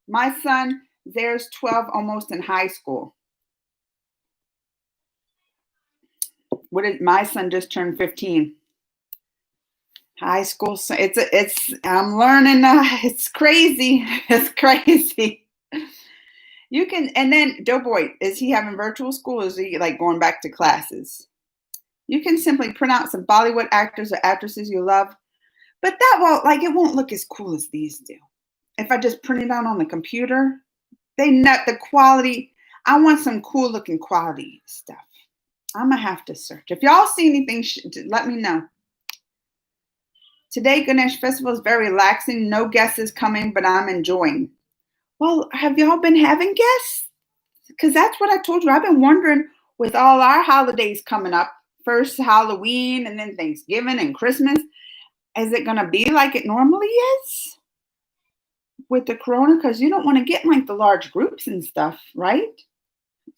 My son, there's 12, almost in high school. My son just turned 15. High school. So I'm learning. It's crazy. It's crazy. You can, and then Doughboy, is he having virtual school or is he like going back to classes? You can simply print out some Bollywood actors or actresses you love, but it won't look as cool as these do. If I just print it out on the computer, the quality. I want some cool looking quality stuff. I'm gonna have to search. If y'all see anything, let me know. Today, Ganesh Festival is very relaxing. No guests is coming, but I'm enjoying. Well, have y'all been having guests? Because that's what I told you. I've been wondering with all our holidays coming up, first Halloween and then Thanksgiving and Christmas, is it going to be like it normally is with the corona? Because you don't want to get like the large groups and stuff, right?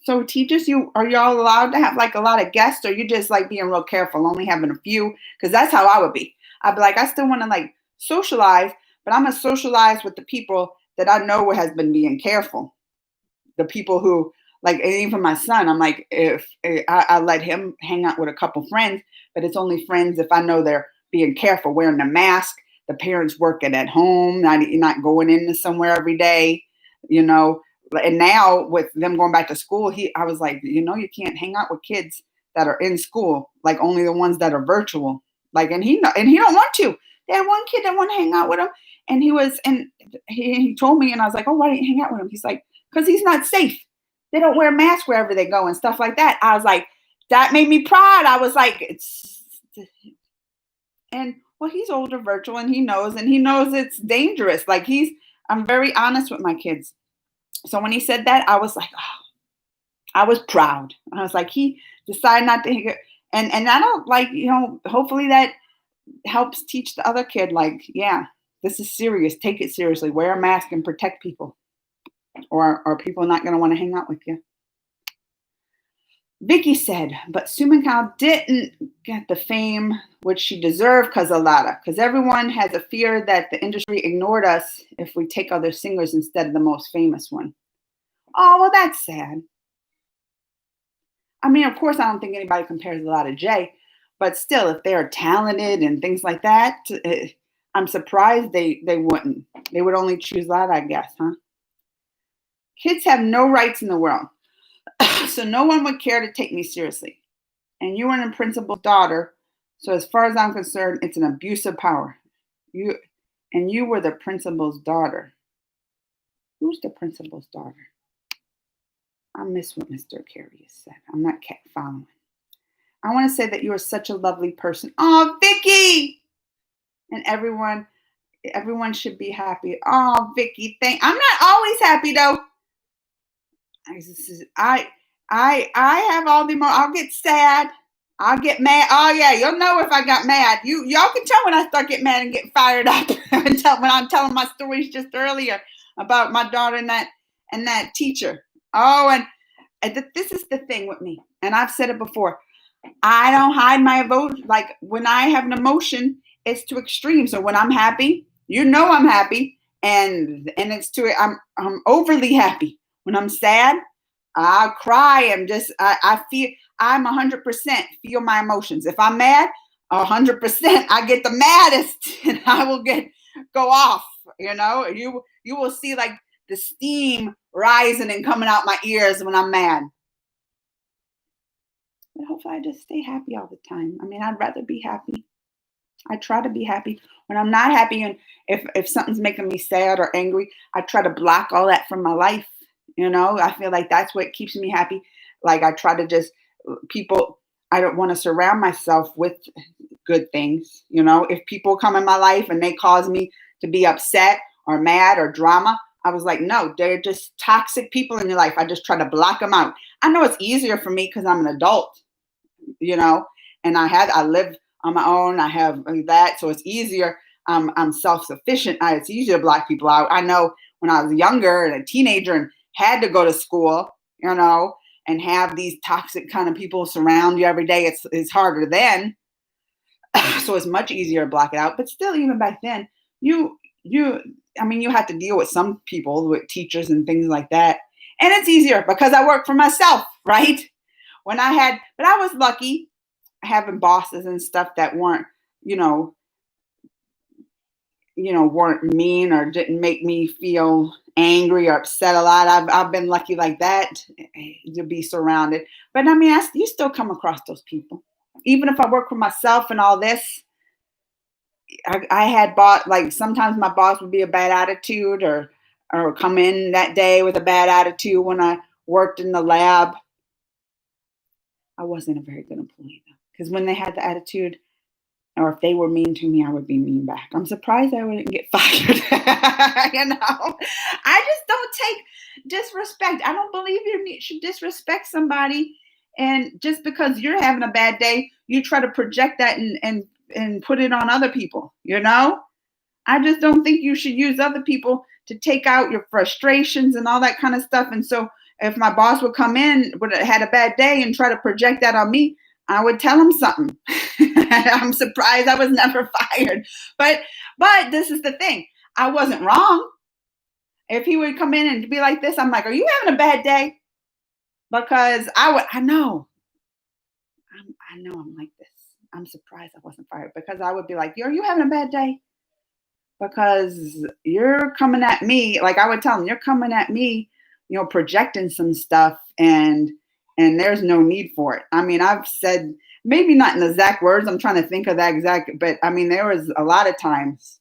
So teachers, are y'all allowed to have like a lot of guests, or you just like being real careful, only having a few? Because that's how I would be. I'd be like, I still want to like socialize, but I'm gonna socialize with the people that I know has been being careful. The people who like, and even my son, I'm like, if I let him hang out with a couple friends, but it's only friends if I know they're being careful, wearing a mask, the parents working at home, not going into somewhere every day, you know. And now with them going back to school, I was like, you can't hang out with kids that are in school, like only the ones that are virtual. Like, and he don't want to. They had one kid that wanted to hang out with him, and he told me, and I was like, oh, why didn't you hang out with him? He's like, because he's not safe. They don't wear masks wherever they go and stuff like that. I was like, that made me proud. I was like, and well, he's older, virtual, and he knows it's dangerous. Like I'm very honest with my kids. So when he said that, I was like, oh, I was proud. I was like, he decided not to, and I don't like, hopefully that helps teach the other kid, like, yeah, this is serious. Take it seriously. Wear a mask and protect people, or are people not going to want to hang out with you? Vicky said, but Sumankal didn't get the fame which she deserved because of Lada, because everyone has a fear that the industry ignored us if we take other singers instead of the most famous one. Oh, well, that's sad. I mean, of course, I don't think anybody compares Lada J, but still, if they're talented and things like that, I'm surprised they wouldn't. They would only choose Lada, I guess, huh? Kids have no rights in the world. So no one would care to take me seriously. And you are the principal's daughter. So as far as I'm concerned, it's an abuse of power. You were the principal's daughter. Who's the principal's daughter? I miss what Mr. Carey said. I'm not following. I want to say that you are such a lovely person. Oh, Vicky! And everyone should be happy. Oh, Vicky, I'm not always happy though. I have all the more. I'll get sad. I'll get mad. Oh yeah, you'll know if I got mad. Y'all can tell when I start getting mad and get fired up. When I'm telling my stories just earlier about my daughter and that teacher. Oh, and this is the thing with me, and I've said it before. I don't hide my emotion. Like when I have an emotion, it's to extreme. So when I'm happy, I'm happy, and it's I'm overly happy. When I'm sad, I'll cry and I feel I'm 100% feel my emotions. If I'm mad, 100% I get the maddest and I will go off. You will see like the steam rising and coming out my ears when I'm mad. But hopefully I just stay happy all the time. I mean, I'd rather be happy. I try to be happy. When I'm not happy, and if something's making me sad or angry, I try to block all that from my life. I feel like that's what keeps me happy. Like I try to I don't want to surround myself with good things. If people come in my life and they cause me to be upset or mad or drama, I was like, no, they're just toxic people in your life. I just try to block them out. I know it's easier for me because I'm an adult, and I live on my own. I have that. So it's easier. I'm self-sufficient. It's easier to block people out. I know when I was younger and a teenager and had to go to school, and have these toxic kind of people surround you every day. It's harder then. So it's much easier to block it out. But still, even back then, you you you had to deal with some people, with teachers and things like that. And it's easier because I work for myself, right? But I was lucky having bosses and stuff that weren't, you know, weren't mean or didn't make me feel angry or upset a lot. I've been lucky like that, to be surrounded. But you still come across those people. Even if I work for myself and all this, I had bought, like, sometimes my boss would be a bad attitude, or come in that day with a bad attitude when I worked in the lab. I wasn't a very good employee though, because when they had the attitude, or if they were mean to me, I would be mean back. I'm surprised I wouldn't get fired. I just don't take disrespect. I don't believe you should disrespect somebody. And just because you're having a bad day, you try to project that and put it on other people. I just don't think you should use other people to take out your frustrations and all that kind of stuff. And so if my boss would come in, would have had a bad day and try to project that on me, I would tell him something. I'm surprised I was never fired. But this is the thing. I wasn't wrong. If he would come in and be like this, I'm like, are you having a bad day? Because I know I'm like this. I'm surprised I wasn't fired, because I would be like, are you having a bad day? Because you're coming at me, like I would tell him, you're coming at me, projecting some stuff, and there's no need for it. I've said, maybe not in the exact words, I'm trying to think of that exact, but there was a lot of times,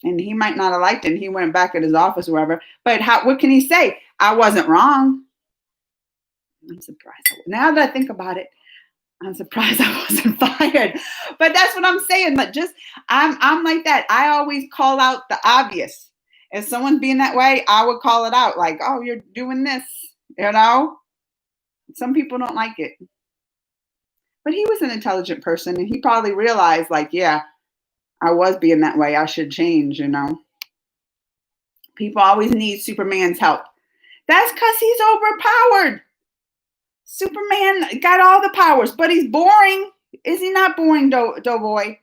and he might not have liked it, and he went back at his office or wherever, but what can he say? I wasn't wrong. I'm surprised. Now that I think about it, I'm surprised I wasn't fired. But that's what I'm saying. But I'm like that. I always call out the obvious. If someone's being that way, I would call it out. Like, oh, you're doing this, Some people don't like it. But he was an intelligent person, and he probably realized, like, yeah, I was being that way. I should change, People always need Superman's help. That's because he's overpowered. Superman got all the powers, but he's boring. Is he not boring, Doughboy?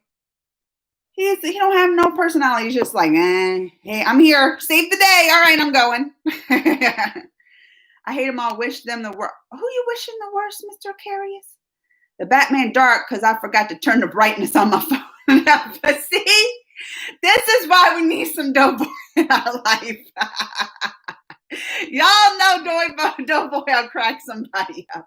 He don't have no personality. He's just like, hey, I'm here. Save the day. All right, I'm going. I hate them all. Wish them the worst. Who you wishing the worst, Mr. Carius? The Batman Dark, because I forgot to turn the brightness on my phone. But see, this is why we need some Doughboy in our life. Y'all know Doughboy will crack somebody up.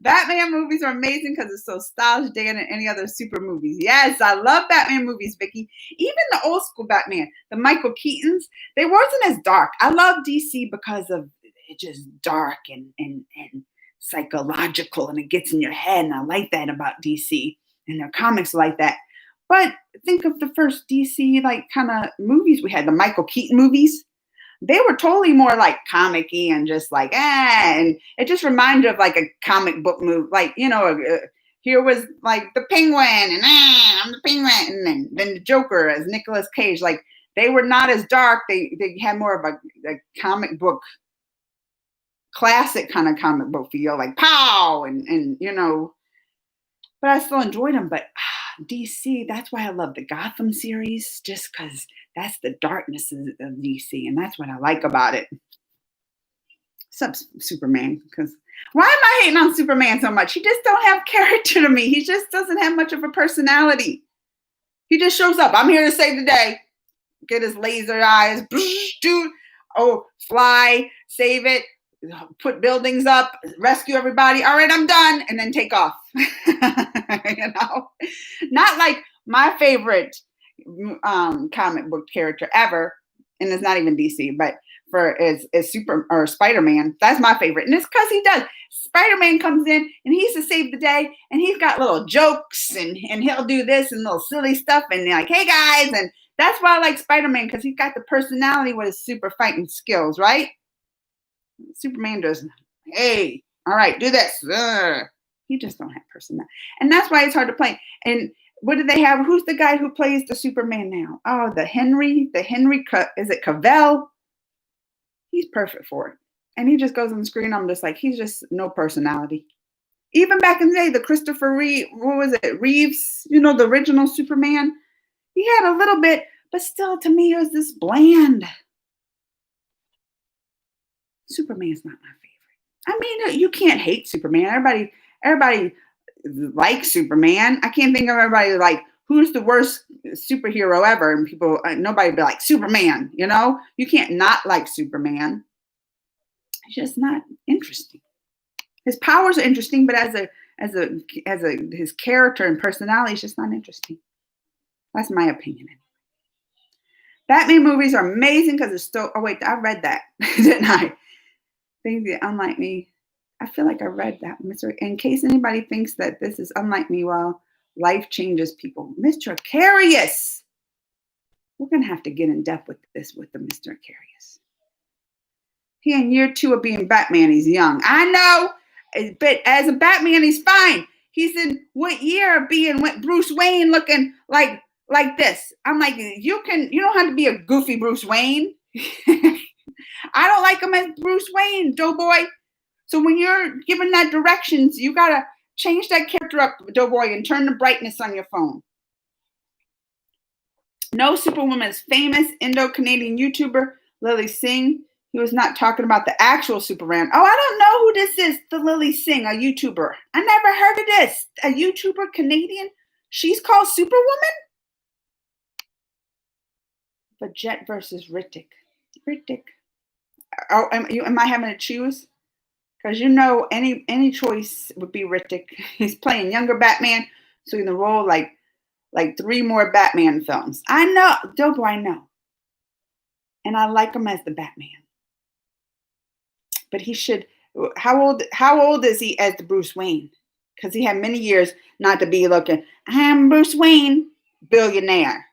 Batman movies are amazing because it's so stylish, than any other super movies. Yes, I love Batman movies, Vicky. Even the old school Batman, the Michael Keatons, they wasn't as dark. I love DC because of it's just dark and psychological, and it gets in your head, and I like that about DC, and their comics like that. But think of the first DC kind of movies we had, the Michael Keaton movies. They were totally more like comic-y and just like, and it just reminded of like a comic book movie. Like, here was like the Penguin, and I'm the Penguin, and then the Joker as Nicolas Cage. Like, they were not as dark. They had more of a comic book, classic kind of comic book feel, like pow, and but I still enjoyed them. But DC, that's why I love the Gotham series, just because that's the darkness of DC, and that's what I like about it. Except Superman, because why am I hating on Superman so much? He just don't have character to me. He just doesn't have much of a personality. He just shows up. I'm here to save the day. Get his laser eyes, dude. Oh, fly, save it, put buildings up, rescue everybody. All right, I'm done, and then take off. Not like my favorite comic book character ever, and it's not even DC, but is Super or Spider-Man. That's my favorite, and it's because he does. Spider-Man comes in and he's to save the day, and he's got little jokes, and he'll do this and little silly stuff, and like, hey guys, and that's why I like Spider-Man, because he's got the personality with his super fighting skills, right? Superman does, hey, all right, do this. He just don't have personality, and that's why it's hard to play. And what do they have? Who's the guy who plays the Superman now? Oh, the Henry. Is it Cavill? He's perfect for it. And he just goes on the screen. I'm just like, he's just no personality. Even back in the day, the Christopher Reeve, what was it, Reeves, the original Superman, he had a little bit, but still to me it was this bland. Superman's not my favorite. I mean, you can't hate Superman. Everybody likes Superman. I can't think of everybody like who's the worst superhero ever, and people nobody be like Superman. You can't not like Superman. It's just not interesting. His powers are interesting, but as his character and personality is just not interesting. That's my opinion. Batman movies are amazing because it's still. Oh wait, I read that, didn't I? Things that Unlike Me. I feel like I read that, Mr. In case anybody thinks that this is Unlike Me, well, life changes people. Mr. Aquarius. We're gonna have to get in depth with this with the Mr. Aquarius. He in year 2 of being Batman. He's young. I know, but as a Batman, he's fine. He's in what year of being Bruce Wayne looking like this? I'm like, you don't have to be a goofy Bruce Wayne. I don't like him as Bruce Wayne, Doughboy. So when you're giving that directions, you gotta change that character up, Doughboy, and turn the brightness on your phone. No Superwoman is famous. Indo-Canadian YouTuber Lily Singh. He was not talking about the actual Superman. Oh, I don't know who this is. The Lily Singh, a YouTuber. I never heard of this. A YouTuber, Canadian. She's called Superwoman. But Jet versus Rittick. Oh, am I having to choose? Because any choice would be Rittick. He's playing younger Batman, so in the role like 3 more Batman films. I know, Doughboy, I know. And I like him as the Batman. But he should. How old is he as the Bruce Wayne? Because he had many years not to be looking. I'm Bruce Wayne, billionaire.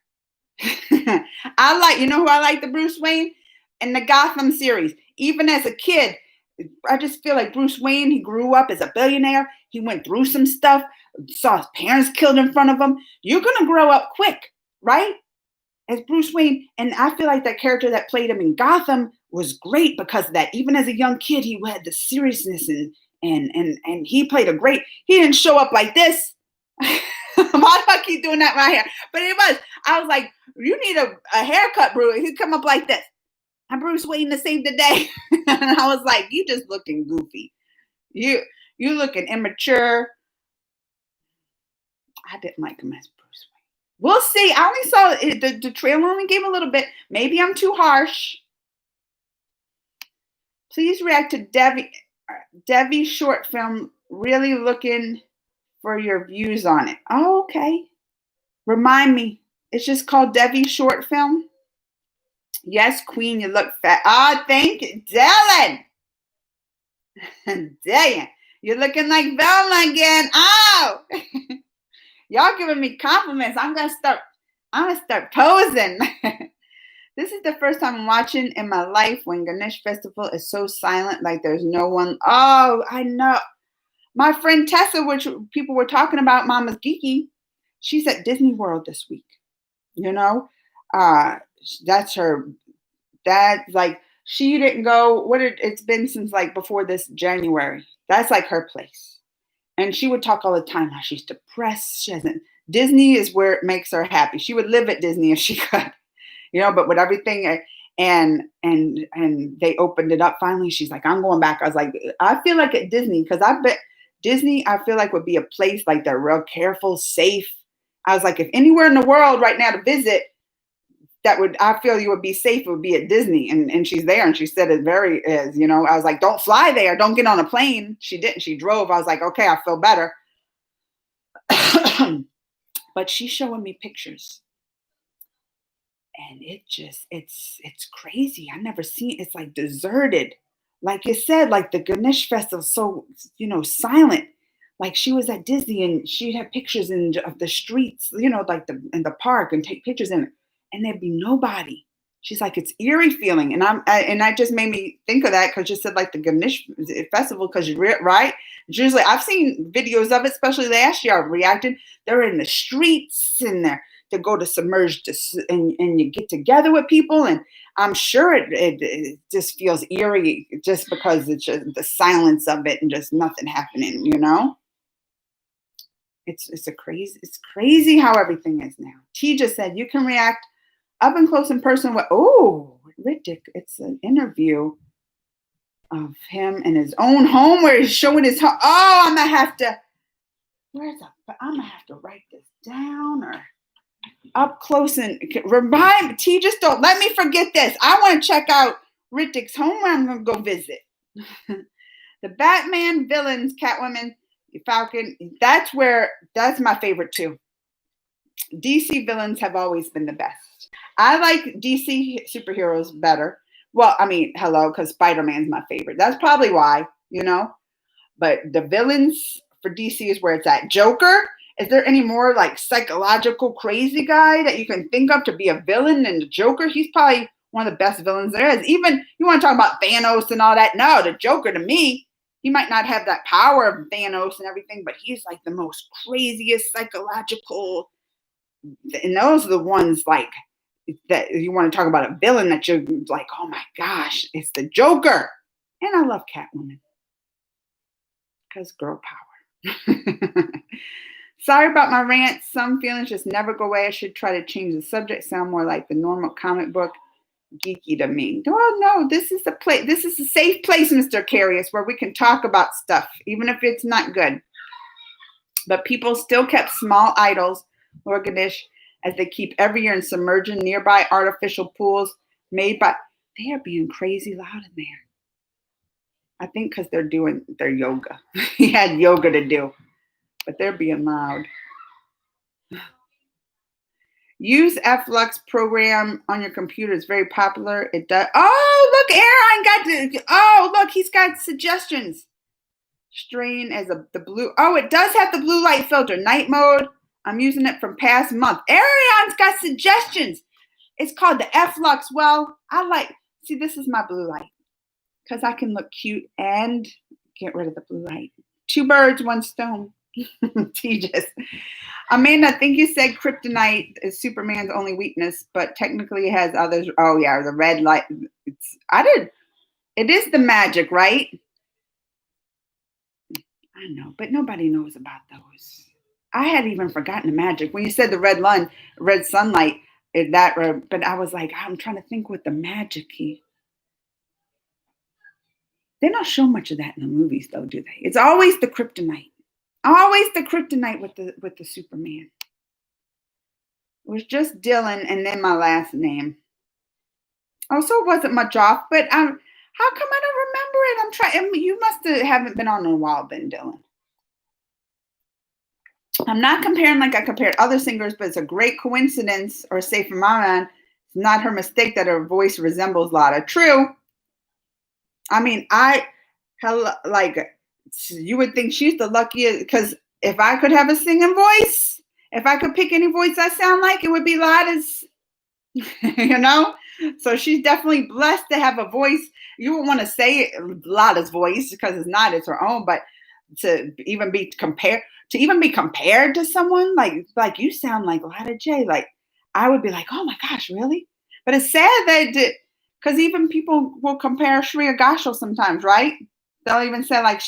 I like. You know who I like the Bruce Wayne in the Gotham series. Even as a kid, I just feel like Bruce Wayne. He grew up as a billionaire. He went through some stuff. Saw his parents killed in front of him. You're gonna grow up quick, right? As Bruce Wayne, and I feel like that character that played him in Gotham was great because of that. Even as a young kid, he had the seriousness and he played a great. He didn't show up like this. Why do I keep doing that right here? But it was. I was like, you need a haircut, Bruce. He'd come up like this. I'm Bruce Wayne to save the day, and I was like, you just looking goofy. You looking immature. I didn't like him as Bruce Wayne. We'll see. I only saw it, the trailer only gave a little bit. Maybe I'm too harsh. Please react to Devi short film. Really looking for your views on it. Oh, okay. Remind me. It's just called Devi short film. Yes, Queen, you look fat. Ah, thank you, Dylan. Damn, you're looking like Velma again. Oh. Y'all giving me compliments. I'm gonna start posing. This is the first time I'm watching in my life when Ganesh Festival is so silent, like there's no one. Oh, I know. My friend Tessa, which people were talking about, Mama's Geeky, she's at Disney World this week. That's her. That's like she didn't go. It's been since like before this January. That's like her place. And she would talk all the time how she's depressed. Disney is where it makes her happy. She would live at Disney if she could, but with everything and they opened it up finally. She's like, I'm going back. I was like, I feel like at Disney, because I bet Disney, I feel like would be a place like they're real careful, safe. I was like, if anywhere in the world right now to visit, I feel you would be safe, it would be at Disney. And she's there and she said it I was like, don't fly there. Don't get on a plane. She didn't. She drove. I was like, okay, I feel better. But she's showing me pictures. And it's crazy. I never seen, it's like deserted. Like you said, like the Ganesh Festival, so, silent. Like she was at Disney and she'd have pictures of the streets, like in the park and take pictures in it. And there'd be nobody. She's like, it's eerie feeling. And that just made me think of that because you said like the Ganesh Festival, because right? It's usually, I've seen videos of it, especially last year, I reacted. They're in the streets and they go to submerged and you get together with people. And I'm sure it just feels eerie just because it's just the silence of it and just nothing happening, you know? It's crazy how everything is now. T just said you can react up and close in person with Riddick. It's an interview of him in his own home where he's showing his home. Oh, I'm gonna have to write this down or up close and remind T. Just don't let me forget this. I want to check out Riddick's home where I'm gonna go visit. The Batman villains, Catwoman, Falcon. That's my favorite too. DC villains have always been the best. I like DC superheroes better. Well, I mean, hello, because Spider-Man's my favorite. That's probably why, you know. But the villains for DC is where it's at. Joker. Is there any more like psychological crazy guy that you can think of to be a villain than the Joker? He's probably one of the best villains there is. Even you want to talk about Thanos and all that. No, the Joker to me, he might not have that power of Thanos and everything, but he's like the most craziest psychological. And those are the ones like that you want to talk about a villain that you're like, oh my gosh, it's the Joker. And I love Catwoman because girl power. Sorry about my rant. Some feelings just never go away. I should try to change the subject, sound more like the normal comic book. Geeky to me. Oh no, this is the place. This is a safe place, Mr. Carius, where we can talk about stuff, even if it's not good. But people still kept small idols, Lord Ganesh, as they keep every year in submerging nearby artificial pools made by. They are being crazy loud in there. I think because they're doing their yoga. He had yoga to do, but they're being loud. Use Flux program on your computer. It's very popular. It does. Oh, look, Aaron got to. Oh, look, he's got suggestions. Strain as the blue. Oh, it does have the blue light filter. Night mode. I'm using it from past month. Ariane's got suggestions. It's called the Flux. Well, see, this is my blue light because I can look cute and get rid of the blue light. 2 birds, 1 stone. Tejas. Amanda, I think you said kryptonite is Superman's only weakness, but technically it has others. Oh yeah, the red light. It is the magic, right? I know, but nobody knows about those. I had even forgotten the magic. When you said the red sunlight, but I was like, I'm trying to think what the magic is. They don't show much of that in the movies though, do they? It's always the kryptonite. Always the kryptonite with the Superman. It was just Dylan and then my last name. Oh, so it wasn't much off, but how come I don't remember it? I'm trying. You haven't been on in a while, then, Dylan. I'm not comparing like I compared other singers, but it's a great coincidence, or say from my mind, it's not her mistake that her voice resembles Lada. True. I mean, you would think she's the luckiest, because if I could have a singing voice, if I could pick any voice I sound like, it would be Lada's, you know? So she's definitely blessed to have a voice. You would want to say Lada's voice because it's her own, but to even be compared to someone like you sound like Lada J, like I would be like, oh my gosh, really? But it's sad that because even people will compare Shreya Ghoshal sometimes, right? They'll even say like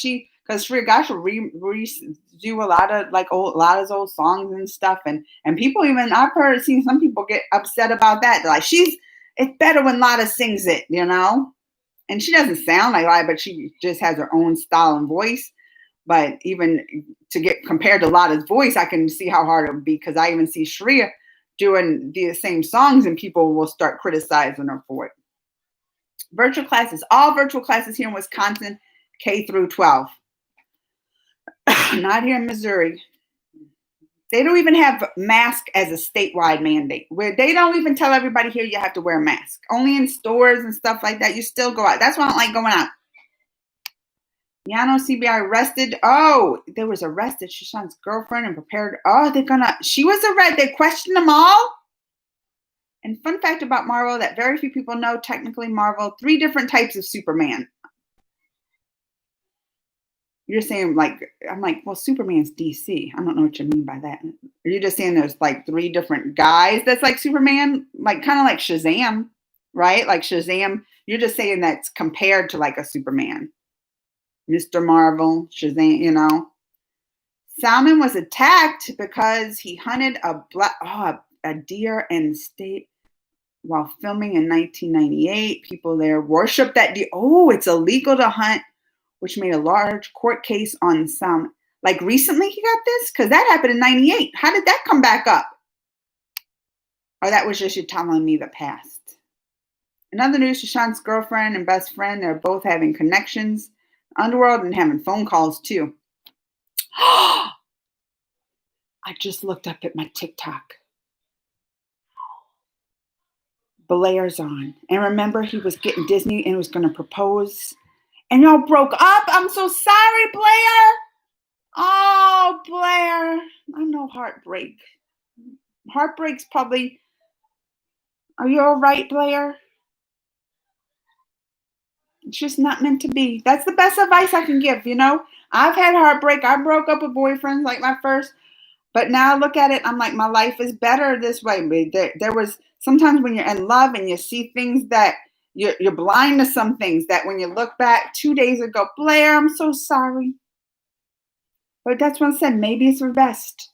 because Shreya Ghoshal do a lot of like Lada's old songs and stuff, and people even I've seen some people get upset about that. They're like, it's better when Lada sings it, you know? And she doesn't sound like Lada, but she just has her own style and voice. But even to get compared to Lada's voice, I can see how hard it would be, because I even see Shreya doing the same songs and people will start criticizing her for it. Virtual classes. All virtual classes here in Wisconsin, K through 12. Not here in Missouri. They don't even have mask as a statewide mandate, where they don't even tell everybody here you have to wear a mask. Only in stores and stuff like that, you still go out. That's why I don't like going out. Yano CBI arrested. Oh, they was arrested. Shashank's girlfriend and prepared. Oh, she was arrested. They questioned them all. And fun fact about Marvel that very few people know, technically Marvel, 3 different types of Superman. You're saying I'm like, well, Superman's DC. I don't know what you mean by that. Are you just saying there's like 3 different guys that's like Superman? Like kind of like Shazam. right? Like Shazam, you're just saying that's compared to like a Superman. Mr. Marvel, Shazam, you know. Salmon was attacked because he hunted a deer in state while filming in 1998. People there worshiped that deer. Oh, it's illegal to hunt, which made a large court case on salmon. Like recently he got this? Because that happened in 98. How did that come back up? Or that was just you telling me the past. In other news, Sushant's girlfriend and best friend, they're both having connections in the underworld and having phone calls too. I just looked up at my TikTok. Blair's on. And remember, he was getting Disney and was going to propose. And y'all broke up. I'm so sorry, Blair. Oh, Blair. I know heartbreak. Heartbreak's probably... Are you all right, Blair? It's just not meant to be. That's the best advice I can give, you know? I've had heartbreak. I broke up with boyfriends like my first. But now I look at it, I'm like, my life is better this way. There was sometimes when you're in love and you see things that you're blind to some things that when you look back 2 days ago, Blair, I'm so sorry. But that's what I said. Maybe it's for best.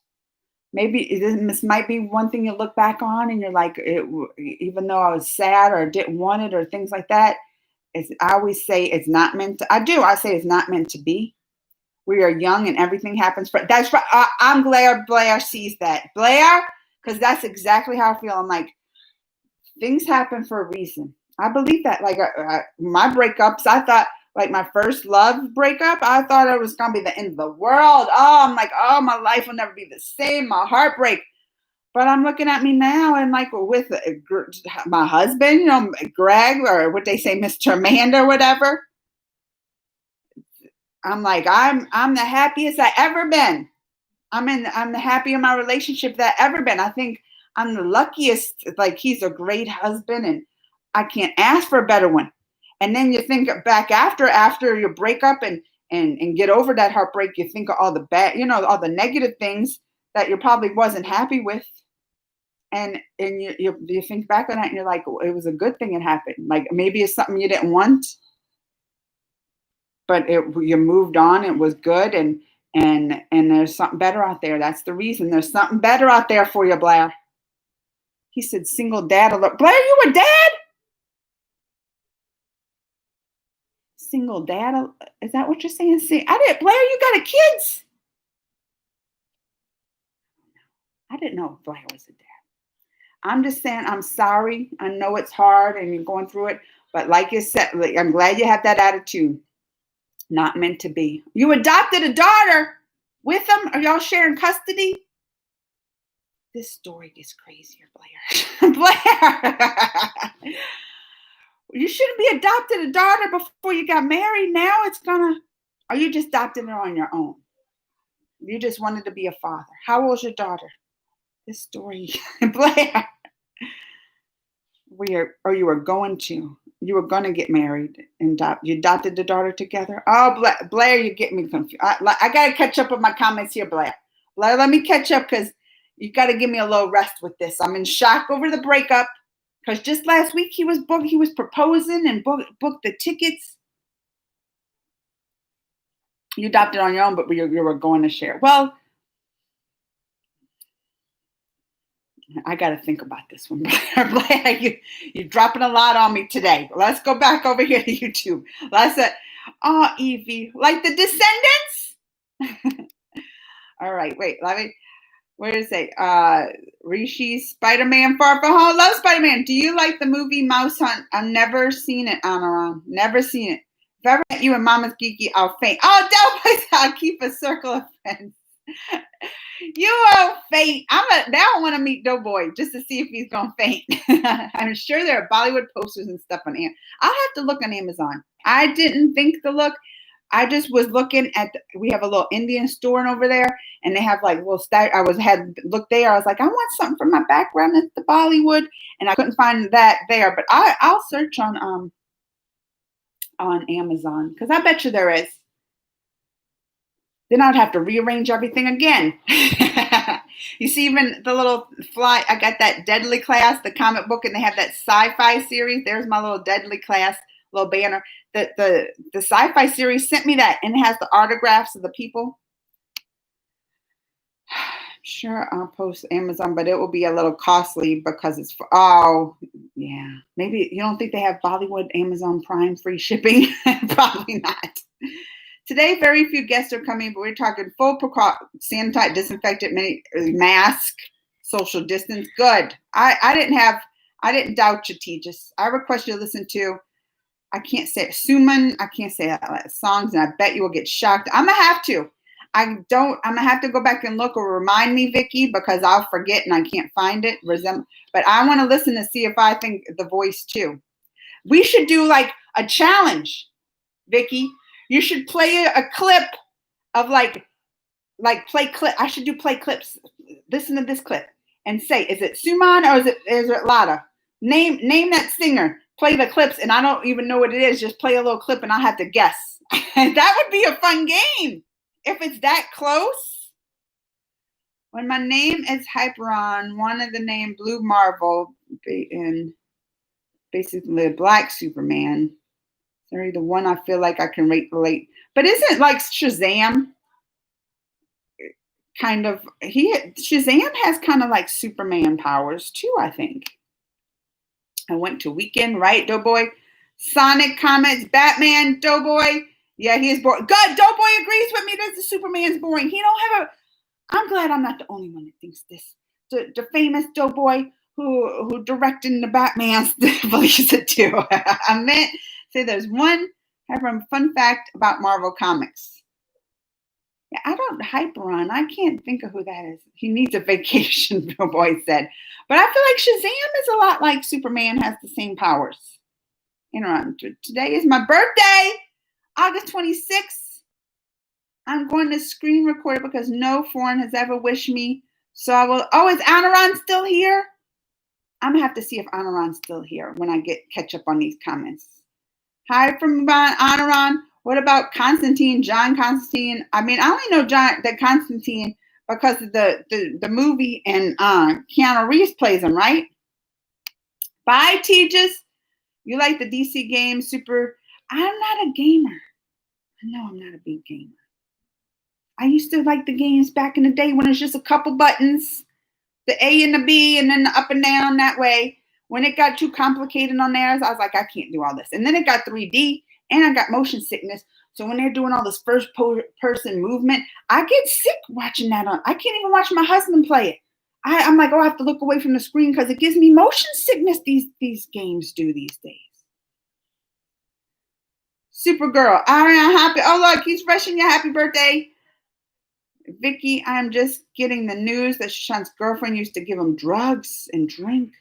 Maybe this might be one thing you look back on and you're like, even though I was sad or didn't want it or things like that, I always say it's not meant to. I say it's not meant to be. We are young and everything happens for that's right. I'm glad Blair sees that. Blair, because that's exactly how I feel. I'm like, things happen for a reason. I believe that. Like my breakups, I thought like my first love breakup, I thought it was gonna be the end of the world. Oh, I'm like, oh, my life will never be the same. My heartbreak. But I'm looking at me now and like with my husband, you know, Greg, or what they say, Mr. Amanda or whatever. I'm like, I'm the happiest I ever been. I'm the happy in my relationship that I ever been. I think I'm the luckiest. Like he's a great husband and I can't ask for a better one. And then you think back after you break up and get over that heartbreak, you think of all the bad, you know, all the negative things that you probably wasn't happy with. And you think back on that and you're like, well, it was a good thing it happened. Like maybe it's something you didn't want, but you moved on. It was good, and there's something better out there. That's the reason. There's something better out there for you, Blair. He said, "Single dad alert." Blair, you a dad? Single dad? Is that what you're saying? See, I didn't. Blair, you got a kids? I didn't know Blair was a dad. I'm just saying, I'm sorry. I know it's hard and you're going through it, but like you said, I'm glad you have that attitude. Not meant to be. You adopted a daughter with them? Are y'all sharing custody? This story gets crazier, Blair. Blair! You shouldn't be adopted a daughter before you got married. Now it's gonna... Or you just adopted her on your own? You just wanted to be a father. How old's your daughter? This story, Blair. You were going to get married and you adopted the daughter together. Oh, Blair, you get me confused. I got to catch up with my comments here, Blair. Blair, let me catch up because you got to give me a little rest with this. I'm in shock over the breakup because just last week he was proposing and booked the tickets. You adopted on your own, but you were going to share. Well, I got to think about this one. Blair, you're dropping a lot on me today. Let's go back over here to YouTube. Evie, like the Descendants? All right, wait, where does it say? Rishi's Spider-Man Far From Home. Love Spider-Man. Do you like the movie Mouse Hunt? I've never seen it, Anaran. Never seen it. If I ever met you in Mama's Geeky, I'll faint. Oh, don't I'll keep a circle of friends. You won't faint. Now I want to meet Doughboy just to see if he's gonna faint. I'm sure there are Bollywood posters and stuff on Amazon. I'll have to look on Amazon. I didn't think to look. I just was looking at. We have a little Indian store over there, and they have like little. Had looked there. I was like, I want something for my background at the Bollywood, and I couldn't find that there. But I'll search on Amazon because I bet you there is. then I'd have to rearrange everything again. You see, even the little fly, I got that Deadly Class, the comic book, and they have that sci-fi series. There's my little Deadly Class little banner. The sci-fi series sent me that, and it has the autographs of the people. Sure, I'll post Amazon, but it will be a little costly because it's for, oh, yeah. Maybe you don't think they have Bollywood Amazon Prime free shipping? Probably not. Today, very few guests are coming, but we're talking full sanitize, disinfectant, mask, social distance. Good. I didn't doubt you, Tejas. I request you to listen to, I can't say it, Suman, I can't say songs, and I bet you will get shocked. I'm going to have to. I'm going to have to go back and look, or remind me, Vicky, because I'll forget and I can't find it. But I want to listen to see if I think the voice too. We should do like a challenge, Vicky. You should play a clip of like play clip. I should do play clips. Listen to this clip and say, is it Suman or is it Lada? Name that singer. Play the clips, and I don't even know what it is. Just play a little clip, and I'll have to guess. That would be a fun game. If it's that close. When my name is Hyperon, one of the name Blue Marvel, and basically a black Superman. Sorry, the one I feel like I can relate. But isn't like Shazam kind of, Shazam has kind of like Superman powers too, I think. I went to Weekend, right, Doughboy? Sonic comments, Batman, Doughboy. Yeah, he is boring. Good, Doughboy agrees with me that the Superman's boring. He don't have I'm glad I'm not the only one that thinks this. The famous Doughboy who directed the Batman believes it too. I meant say there's one fun fact about Marvel Comics. Yeah, I don't Hyperon. I can't think of who that is. He needs a vacation, Doughboy said. But I feel like Shazam is a lot like Superman, has the same powers. Today is my birthday. August 26th, I'm going to screen record it because no foreign has ever wished me. So I will. Oh, is Anaron still here? I'm going to have to see if Anaron's still here when I catch up on these comments. Hi from Anaron. What about Constantine, John Constantine? I mean, I only know that Constantine because of the movie, and Keanu Reeves plays him, right? Bye, Tejas. You like the DC game? Super. I'm not a gamer. No, I'm not a big gamer. I used to like the games back in the day when it's just a couple buttons, the A and the B, and then the up and down that way. When it got too complicated on theirs, I was like, I can't do all this. And then it got 3D, and I got motion sickness. So when they're doing all this first person movement, I get sick watching that I can't even watch my husband play it. I'm like, oh, I have to look away from the screen because it gives me motion sickness. These games do these days. Supergirl, I'm happy. Oh, look, he's rushing your happy birthday. Vicky, I'm just getting the news that Shashank's girlfriend used to give him drugs and drink.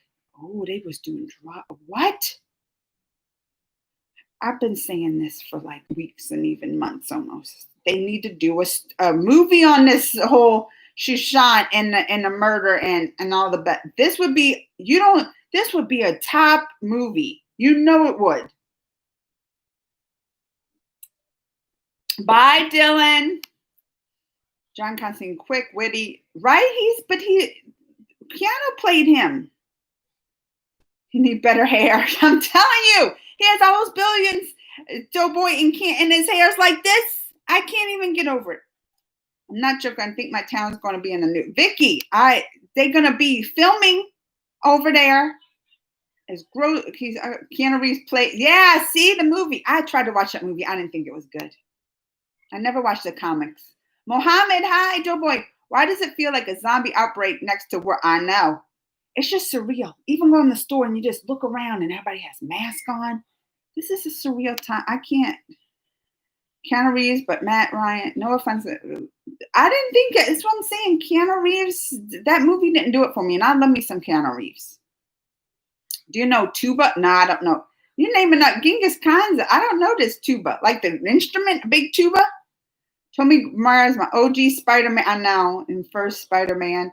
Oh, they was doing drugs. What? I've been saying this for like weeks and even months almost. They need to do a movie on this whole Shashank and the murder and all the this would be a top movie. You know it would. Bye, Dylan. John Constantine, quick, witty, right? Keanu played him. He need better hair. I'm telling you, he has all those billions, Doughboy, and his hair's like this. I can't even get over it. I'm not joking. I think my town's going to be in the new. Vicky, they're going to be filming over there. Keanu Reeves played. Yeah, see the movie. I tried to watch that movie. I didn't think it was good. I never watched the comics. Mohammed, hi, Doughboy. Why does it feel like a zombie outbreak next to where I know? It's just surreal. Even go in the store and you just look around and everybody has masks on. This is a surreal time. I can't. Keanu Reeves, but Matt Ryan, no offense. I didn't think it. That's what I'm saying. Keanu Reeves, that movie didn't do it for me. And I love me some Keanu Reeves. Do you know tuba? No, I don't know. You name it up. Genghis Khan's. I don't know this tuba. Like the instrument, big tuba. Tobey Maguire's my OG Spider-Man. I know in first Spider-Man.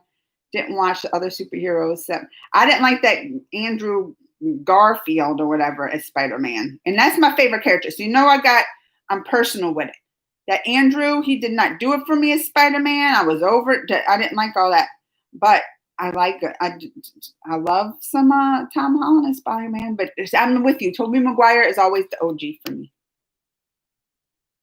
Didn't watch the other superheroes. I didn't like that Andrew Garfield or whatever as Spider-Man. And that's my favorite character. So you know I'm personal with it. That Andrew, he did not do it for me as Spider-Man. I was over it. I didn't like all that. But I like it. I love some Tom Holland as Spider-Man. But I'm with you. Tobey Maguire is always the OG for me.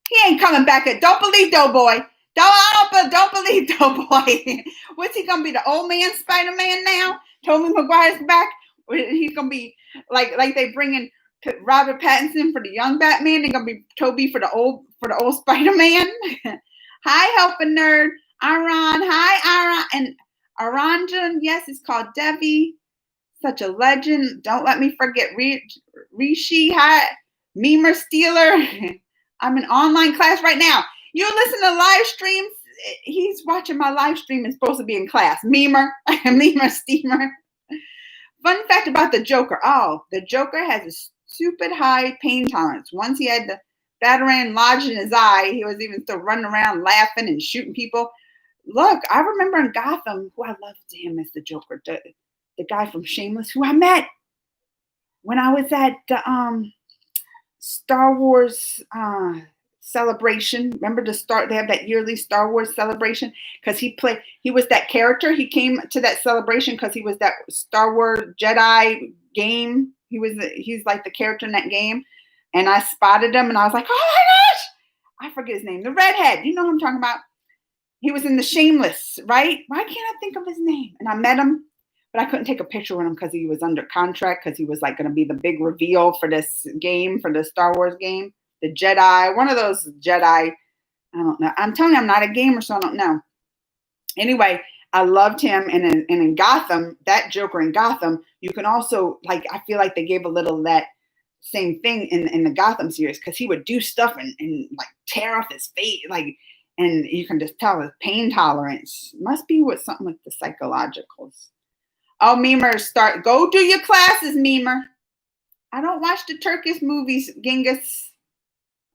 He ain't coming back. Don't believe Doughboy. Don't believe Doughboy. What's he gonna be? The old man Spider-Man now? Tobey Maguire's back. He's gonna be like they bring in Robert Pattinson for the young Batman. They're gonna be Toby for the old Spider-Man. Hi, helping nerd. Aran. Hi, Aran. And Aranjan. Yes, it's called Devi. Such a legend. Don't let me forget Rishi. Hi, Memer Steeler. I'm in online class right now. You listen to live streams. He's watching my live stream and supposed to be in class. Memer Steamer. Fun fact about the Joker. Oh, the Joker has a stupid high pain tolerance. Once he had the Batarang lodged in his eye, he was even still running around laughing and shooting people. Look, I remember in Gotham, who I loved him as the Joker, the guy from Shameless, who I met when I was at the Star Wars celebration. Remember they have that yearly Star Wars celebration because he was that character. He came to that celebration because he was that Star Wars Jedi game. He's like the character in that game. And I spotted him and I was like, oh my gosh, I forget his name. The redhead, you know what I'm talking about. He was in the Shameless, right? Why can't I think of his name? And I met him, but I couldn't take a picture with him because he was under contract because he was like going to be the big reveal for this game, for the Star Wars game. The Jedi, one of those Jedi, I don't know. I'm telling you, I'm not a gamer, so I don't know. Anyway, I loved him. And in Gotham, that Joker in Gotham, you can also, like, I feel like they gave a little of that same thing in the Gotham series because he would do stuff and like tear off his face, like, and you can just tell his pain tolerance. Must be with something with the psychologicals. Oh, Memer, go do your classes, Memer. I don't watch the Turkish movies, Genghis.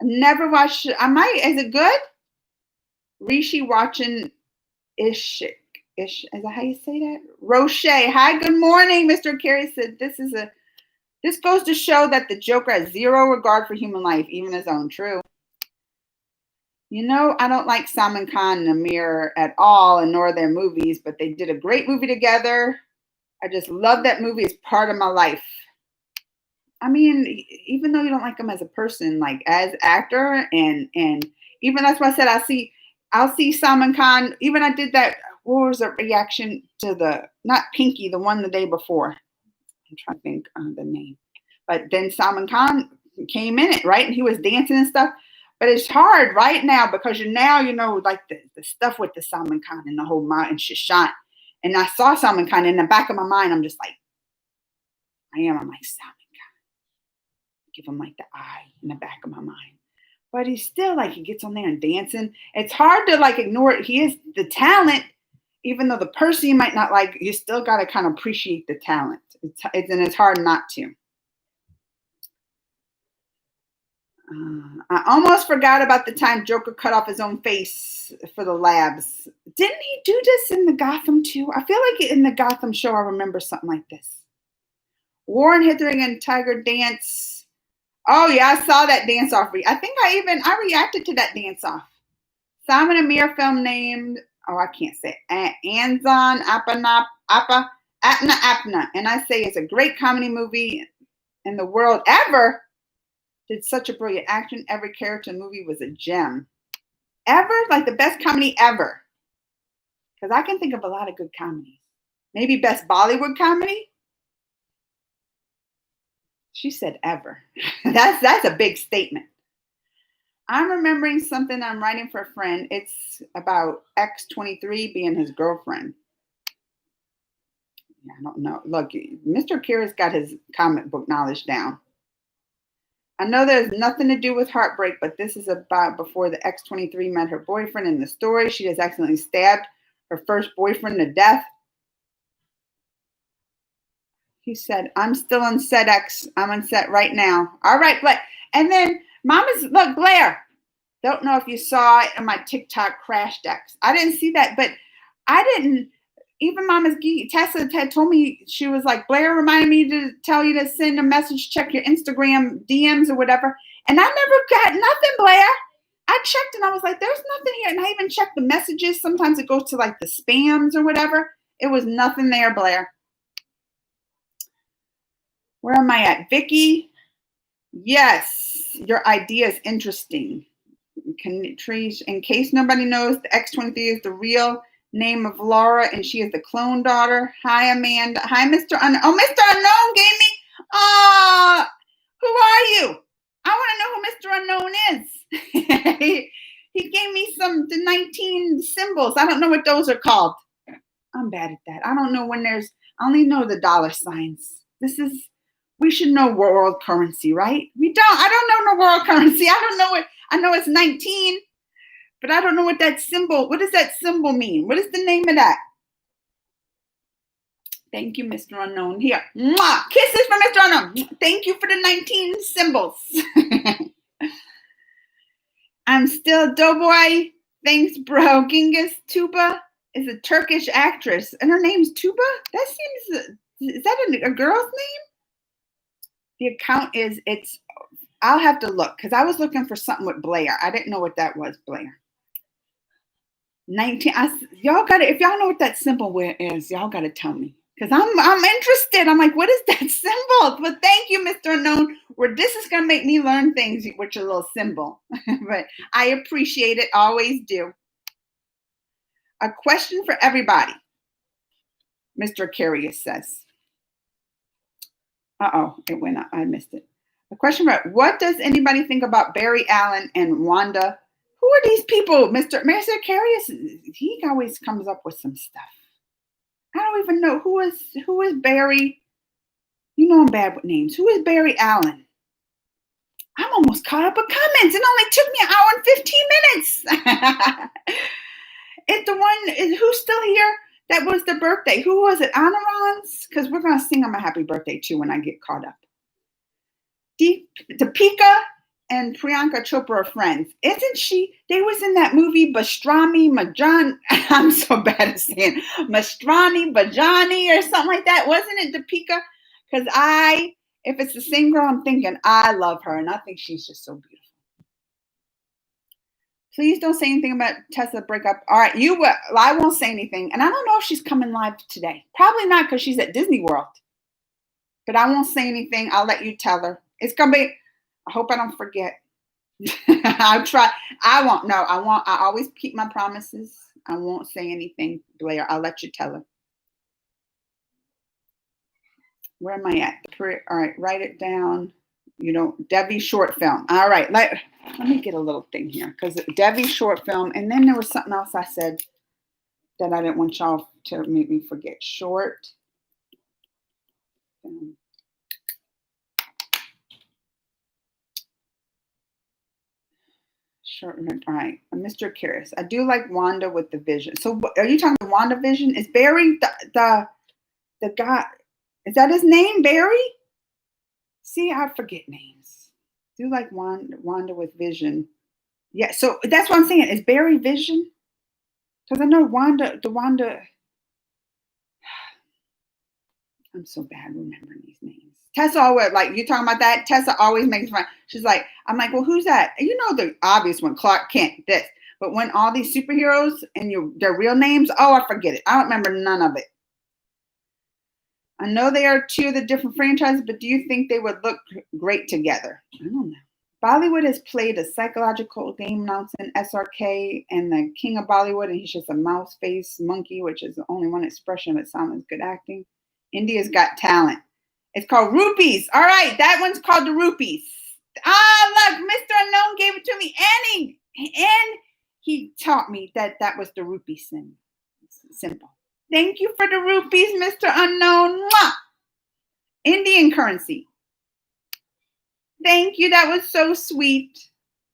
I never watched it. I might. Is it good? Rishi watching Ishik. Is that how you say that? Roche. Hi, good morning, Mr. Carey said this goes to show that the Joker has zero regard for human life, even his own. True. You know, I don't like Salman Khan and Amir at all, and nor their movies, but they did a great movie together. I just love that movie. It's part of my life. I mean, even though you don't like him as a person, like as actor, and even that's why I said I'll see Salman Khan. Even I did that. What was the reaction to not Pinky, the one the day before? I'm trying to think of the name. But then Salman Khan came in it, right? And he was dancing and stuff. But it's hard right now because you know, like the stuff with the Salman Khan and the whole and Shashank. And I saw Salman Khan in the back of my mind. I'm just like, I'm like, Salman Khan. Give him like the eye in the back of my mind. But he's still like, he gets on there and dancing. It's hard to like ignore it. He is the talent, even though the person you might not like, you still got to kind of appreciate the talent. And it's hard not to. I almost forgot about the time Joker cut off his own face for the labs. Didn't he do this in the Gotham too? I feel like in the Gotham show, I remember something like this. Warren Hithering and Tiger dance. Oh yeah, I saw that dance off. I think I reacted to that dance off. Simon Amir film named, I can't say it, Anzan Apna. And I say it's a great comedy movie in the world ever. Did such a brilliant action. Every character in the movie was a gem. Ever? Like the best comedy ever. Because I can think of a lot of good comedies. Maybe best Bollywood comedy? She said ever. That's a big statement. I'm remembering something I'm writing for a friend. It's about X23 being his girlfriend. Yeah, I don't know. Look, Mr. Kira's got his comic book knowledge down. I know there's nothing to do with heartbreak, but this is about before the X23 met her boyfriend in the story. She just accidentally stabbed her first boyfriend to death. He said, I'm still on set X. I'm on set right now. All right, Blair. And then look, Blair. Don't know if you saw it in my TikTok crash decks. I didn't see that, but I didn't. Even Mama's Geek, Tessa had told me, she was like, Blair reminded me to tell you to send a message, check your Instagram DMs or whatever. And I never got nothing, Blair. I checked and I was like, there's nothing here. And I even checked the messages. Sometimes it goes to like the spams or whatever. It was nothing there, Blair. Where am I at? Vicky? Yes, your idea is interesting. In case nobody knows, the X-23 is the real name of Laura, and she is the clone daughter. Hi, Amanda. Hi, Mr. Unknown. Oh, Mr. Unknown gave me. Who are you? I want to know who Mr. Unknown is. he gave me the 19 symbols. I don't know what those are called. I'm bad at that. I don't know when I only know the dollar signs. We should know world currency, right? I don't know no world currency. I don't know it. I know it's 19, but I don't know what does that symbol mean? What is the name of that? Thank you, Mr. Unknown. Here. Mwah! Kisses for Mr. Unknown. Thank you for the 19 symbols. I'm still Doughboy. Thanks, bro. Genghis Tuba is a Turkish actress, and her name's Tuba? Is that a girl's name? The account I'll have to look, because I was looking for something with Blair. I didn't know what that was, Blair. 19, y'all got to, if y'all know what that symbol is, y'all got to tell me. Because I'm interested. I'm like, what is that symbol? But thank you, Mr. Unknown. This is going to make me learn things with your little symbol. But I appreciate it. Always do. A question for everybody. Mr. Curious says. It went up. I missed it. A question for what does anybody think about Barry Allen and Wanda? Who are these people? Mr. Curious, he always comes up with some stuff. I don't even know who is Barry. You know I'm bad with names. Who is Barry Allen? I'm almost caught up with comments. It only took me an hour and 15 minutes. It's the one who's still here. That was the birthday. Who was it? Anaron's? Because we're going to sing them a happy birthday too when I get caught up. Deepika and Priyanka Chopra are friends. Isn't she? They was in that movie Pastrami Majani. I'm so bad at saying Pastrami Bajani or something like that. Wasn't it Deepika? Because if it's the same girl I'm thinking, I love her and I think she's just so beautiful. Please don't say anything about Tessa breakup. All right, I won't say anything. And I don't know if she's coming live today. Probably not because she's at Disney World. But I won't say anything. I'll let you tell her. It's going to be, I hope I don't forget. I'll try. I won't. No, I always keep my promises. I won't say anything, Blair. I'll let you tell her. Where am I at? All right, write it down. Debbie short film. All right, let me get a little thing here because Debbie short film, and then there was something else I said that I didn't want y'all to make me forget. Short film. Short. All right, Mr. Curious. I do like Wanda with the vision. So, are you talking about WandaVision? Is Barry the guy? Is that his name, Barry? See, I forget names. Do like Wanda with Vision. Yeah, so that's what I'm saying. Is Barry Vision? Because I know Wanda. I'm so bad remembering these names. Tessa always, like, you talking about that? Tessa always makes fun. She's like, I'm like, well, who's that? You know the obvious one, Clark Kent, this. But when all these superheroes and their real names, I forget it. I don't remember none of it. I know they are two of the different franchises, but do you think they would look great together? I don't know. Bollywood has played a psychological game announcing SRK and the king of Bollywood, and he's just a mouse face monkey, which is the only one expression that sounds good acting. India's Got Talent. It's called Rupees. All right, that one's called the Rupees. Look, Mr. Unknown gave it to me, and he taught me that was the rupee symbol. Simple. Thank you for the rupees, Mr. Unknown. Mwah! Indian currency. Thank you. That was so sweet.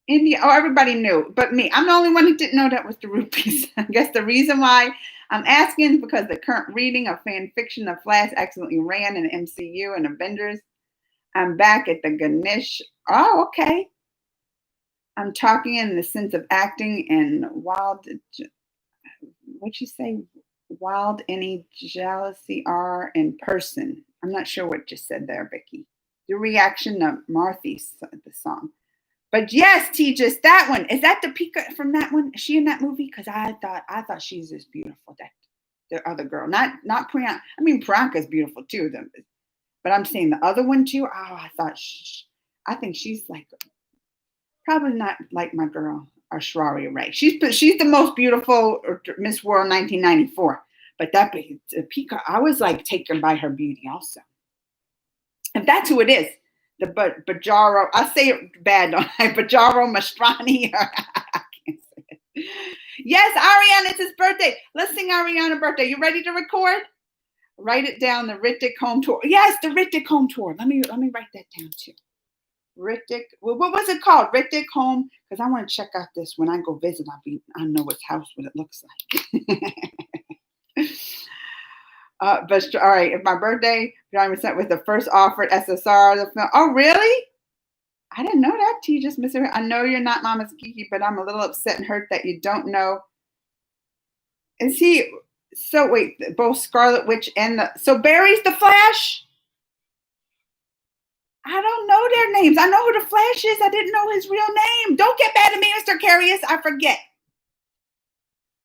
India. Oh, everybody knew, but me. I'm the only one who didn't know that was the rupees. I guess the reason why I'm asking is because the current reading of fan fiction of Flash accidentally ran in the MCU and Avengers. I'm back at the Ganesh. Oh, okay. I'm talking in the sense of acting and wild. What'd you say? Wild any jealousy are in person. I'm not sure what you said there, Vicky. The reaction to Marthy's the song. But yes, Tejas, that one. Is that Topeka from that one? Is she in that movie? Because I thought she's just beautiful. That the other girl. Not Priyanka. I mean, Priyanka's beautiful too. But I'm saying the other one too. Oh, I think she's like probably not like my girl, Aishwarya Rai. She's the most beautiful Miss World 1994. But that Topeka, I was like taken by her beauty also. If that's who it is. The Bajaro, I say it bad, don't I? Bajaro Mastrani. I can't say it. Yes, Ariana, it's his birthday. Let's sing Ariana birthday. You ready to record? Write it down. The Rittik Home Tour. Yes, the Rittik Home Tour. Let me write that down too. Rittik. Well, what was it called? Rittik Home. Because I want to check out this when I go visit. I know his house, what it looks like. But all right, if my birthday, Johnny sent with the first offer at SSR. The film. Oh, really? I didn't know that. Just Mr. I know you're not Mama's Kiki, but I'm a little upset and hurt that you don't know. Is he? So wait, both Scarlet Witch and so Barry's the Flash? I don't know their names. I know who the Flash is. I didn't know his real name. Don't get mad at me, Mr. Carius. I forget.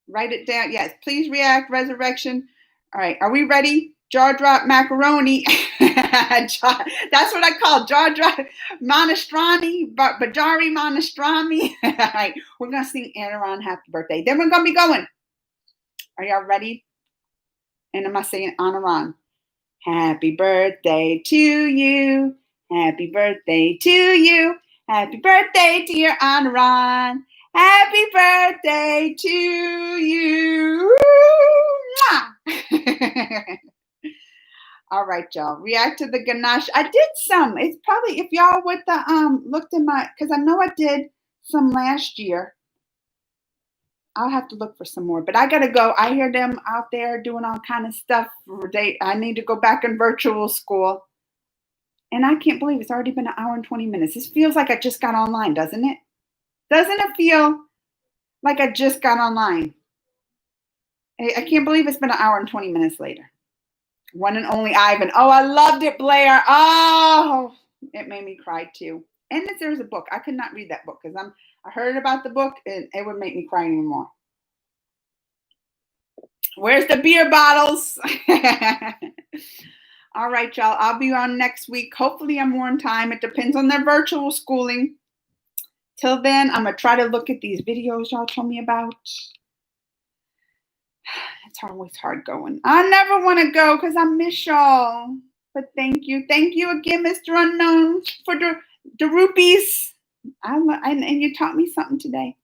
Write it down. Yes, please react. Resurrection. All right, are we ready? Jaw drop macaroni. That's what I call jaw drop monastrani, Bajari monastrami. All right, we're gonna sing Aaron happy birthday. Then we're gonna be going. Are y'all ready? And am I saying Anaran? Happy birthday to you. Happy birthday to you. Happy birthday, dear Anaran. Happy birthday to you. All right, y'all. React to the ganache. I did some. It's probably if y'all would looked in my, because I know I did some last year. I'll have to look for some more, but I gotta go. I hear them out there doing all kind of stuff. I need to go back in virtual school, and I can't believe it's already been an hour and 20 minutes. This feels like I just got online, doesn't it? Doesn't it feel like I just got online? I can't believe it's been an hour and 20 minutes later. One and only Ivan. Oh, I loved it, Blair. Oh, it made me cry too. And there's a book. I could not read that book because I heard about the book and it would make me cry even more. Where's the beer bottles? All right, y'all. I'll be on next week. Hopefully I'm more on time. It depends on their virtual schooling. Till then, I'm going to try to look at these videos y'all told me about. It's always hard going. I never want to go because I miss y'all. But thank you. Thank you again, Mr. Unknown, for the rupees. And you taught me something today.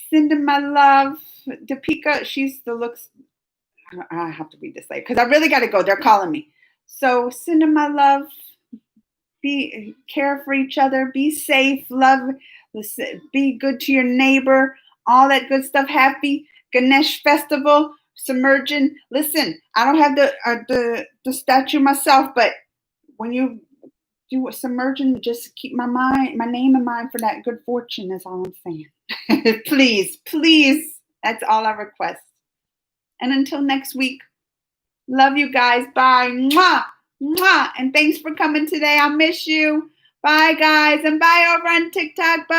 Sending my love. Topeka, she's the looks. I have to read this later because I really got to go. They're calling me. So sending my love. Care for each other. Be safe. Love. Be good to your neighbor. All that good stuff. Happy Ganesh Festival. Submerging. Listen, I don't have the statue myself, but when you do submerging, just keep my name in mind for that good fortune. That's all I'm saying. Please, please. That's all I request. And until next week, love you guys. Bye. Mwah. Mwah. And thanks for coming today. I miss you. Bye, guys. And bye over on TikTok. Bye.